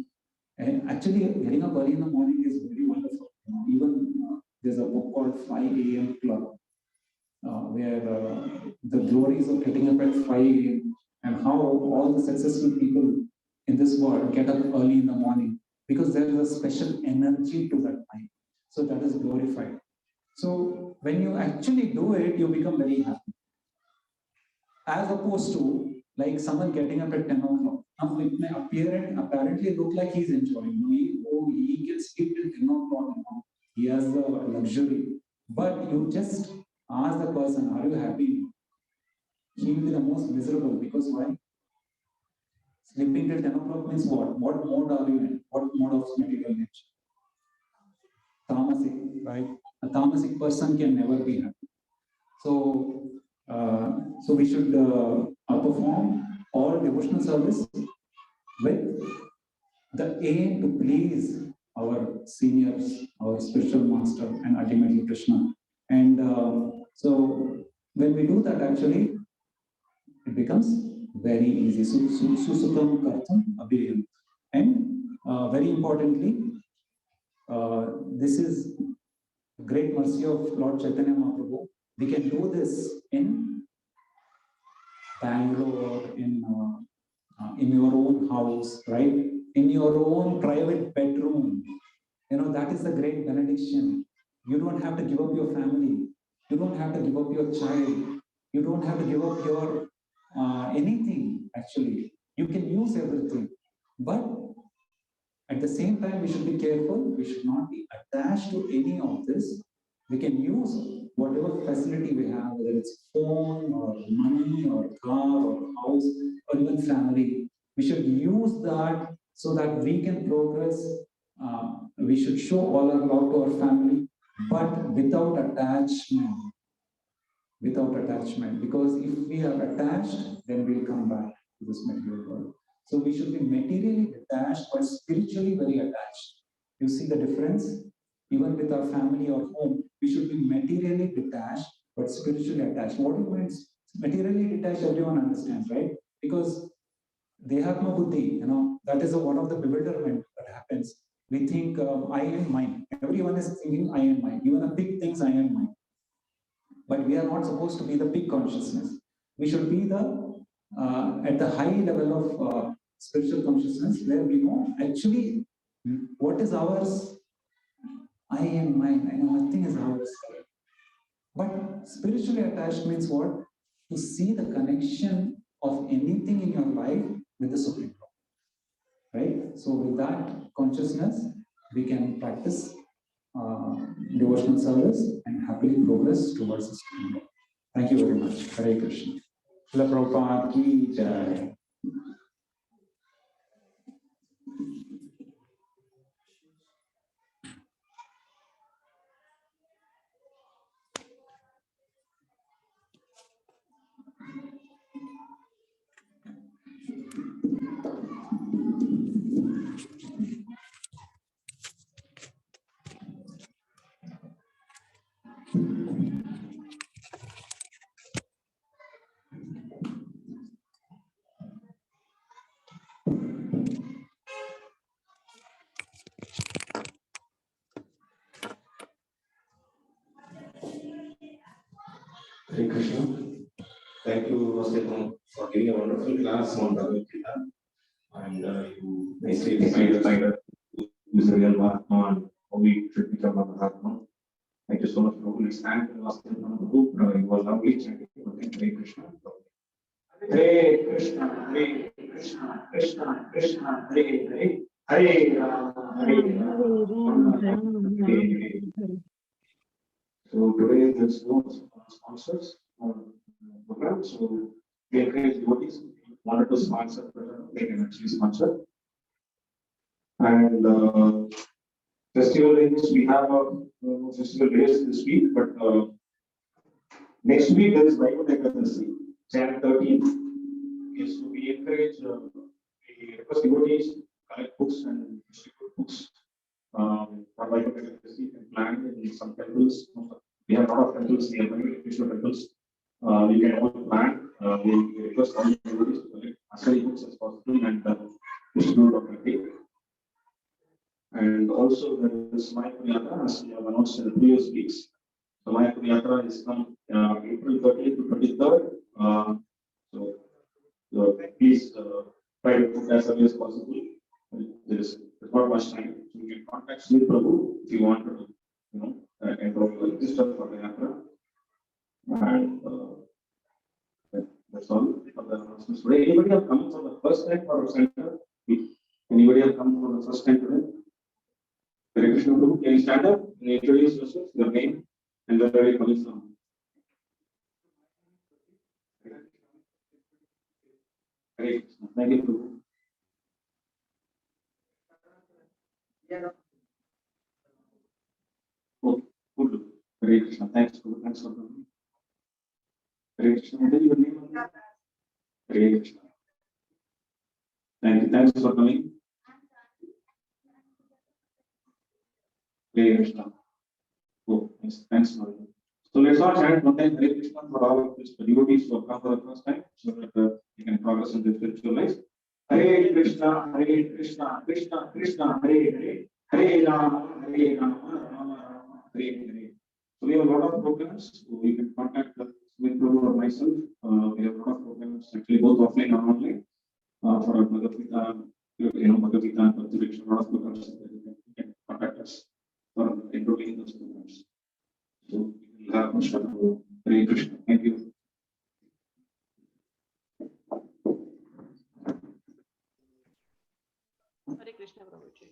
[SPEAKER 2] And actually, getting up early in the morning is very wonderful. Even there's a book called 5 a.m. Club, where the glories of getting up at 5 a.m. and how all the successful people in this world get up early in the morning, because there is a special energy to that time. So that is glorified. So when you actually do it, you become very happy. As opposed to like someone getting up at 10 o'clock. Now it may apparently look like he's enjoying. He can sleep till 10 o'clock. He has the luxury. But you just ask the person, are you happy? He will be the most miserable, because why? Sleeping till 10 o'clock means what? What mode are you in? What mode of material nature? Tamasic, right? A tamasic person can never be happy. So we should perform all devotional service with the aim to please our seniors, our spiritual master, and ultimately Krishna. And so when we do that, actually, it becomes very easy. Susukam kartam abhiyam. And very importantly, this is great mercy of Lord Chaitanya Mahaprabhu. We can do this in Bangalore, in your own house, right? In your own private bedroom. That is the great benediction. You don't have to give up your family. You don't have to give up your child. You don't have to give up your anything, actually. You can use everything. But at the same time, we should be careful. We should not be attached to any of this. We can use whatever facility we have, whether it's phone or money or car or house or even family. We should use that so that we can progress. We should show all our love to our family, but without attachment. Without attachment. Because if we are attached, then we'll come back to this material world. So we should be materially detached but spiritually very attached. You see the difference? Even with our family or home, we should be materially detached but spiritually attached. What it means, materially detached, everyone understands, right? Because they have no buddhi, that is one of the bewilderment that happens. We think I and mine. Everyone is thinking I and mine. Even the big things I and mine. But we are not supposed to be the big consciousness. We should be at the high level of spiritual consciousness, where we know actually what is ours. I and mine. Nothing is ours. But spiritually attached means what? To see the connection of anything in your life with the Supreme Lord. Right? So with that consciousness, we can practice devotional service and happily progress towards the Supreme Lord. Thank you very much. Hare Krishna. Srila Prabhupada ki jai.
[SPEAKER 8] Hare Krishna. Thank you, Vasudeva, for giving a wonderful class on Bhagavad Gita. And you nicely decided who is the real Mahatma and how we should become a Mahatma. Thank you so much, Prabhu. Let's thank Vasudeva Prabhu. He was lovely chanting. Hare Krishna. Hare Krishna, Hare Krishna, Krishna Krishna, Hare Hare, Hare Rama, Hare Rama, Hare Hare. So today there's no sponsors program, so we encourage devotees who wanted to sponsor, they can actually sponsor. And festival days, we have festival days this week, but next week there is Vaikuntha Ekadasi, January 13th. Okay, so we encourage, we request devotees collect books and distribute books. For Vaikuntha Ekadasi and plan in some temples. We have a lot of temples nearby, Krishna temples. We can all plan. We request all the devotees to collect as many books as possible and distribute on the day. And also there is Mayapur Yatra, as we have announced in the previous weeks. The Mayapur Yatra is from April 30th to 23rd. So please try to put as early as possible. There's not much time. So you can contact Sri Prabhu if you want to, enroll register for the Yatra. And that's all for the announcements today. Anybody have come for the first time for our center? Anybody have come for the first time today? Hare Krishna Prabhu, can you stand up and introduce yourself, your name, and where are you coming from? Hare Krishna. Thank you, Prabhu. Oh, good. Hare Krishna. Thanks, Prabhu. Thanks for coming. Hare Krishna. What is your name? Hare Krishna. Thank you. Thanks for coming. Hare Krishna. Oh, yes, thanks, Maria. So let's all chant one time Hare Krishna for all of these devotees who have come for the first time, so that you can progress in their spiritual life. Hare Krishna, Krishna Krishna, Hare Hare, Hare Rama, Rama Rama, Hare Hare. So we have a lot of programs. So you can contact with Prabhu or myself. We have a lot of programs, actually both offline and online, for our Bhagavad Gita, Bhagavad Gita and Bhakti, a lot of programs. You can contact us for enrolling in those programs. So we will have much fun. Hare Krishna. Thank you.
[SPEAKER 3] Hare Krishna Prabhuji.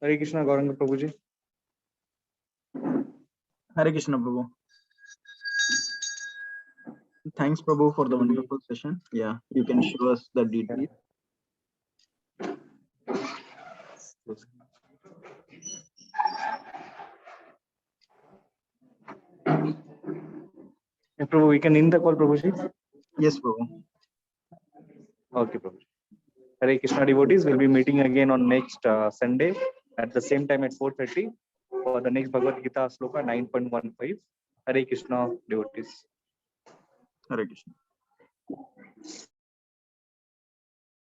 [SPEAKER 1] Hare Krishna Gauranga Prabhuji.
[SPEAKER 9] Hare Krishna Prabhu. Thanks Prabhu for the wonderful session. Yeah, you can show us the details.
[SPEAKER 1] Yeah, Prabhu, we can end the call, Prabhuji.
[SPEAKER 9] Yes Prabhu.
[SPEAKER 1] Okay, Prabhuji. Hare Krishna devotees will be meeting again on next Sunday at the same time at 4:30 for the next Bhagavad Gita Sloka 9.15. Hare Krishna devotees.
[SPEAKER 9] Hare Krishna.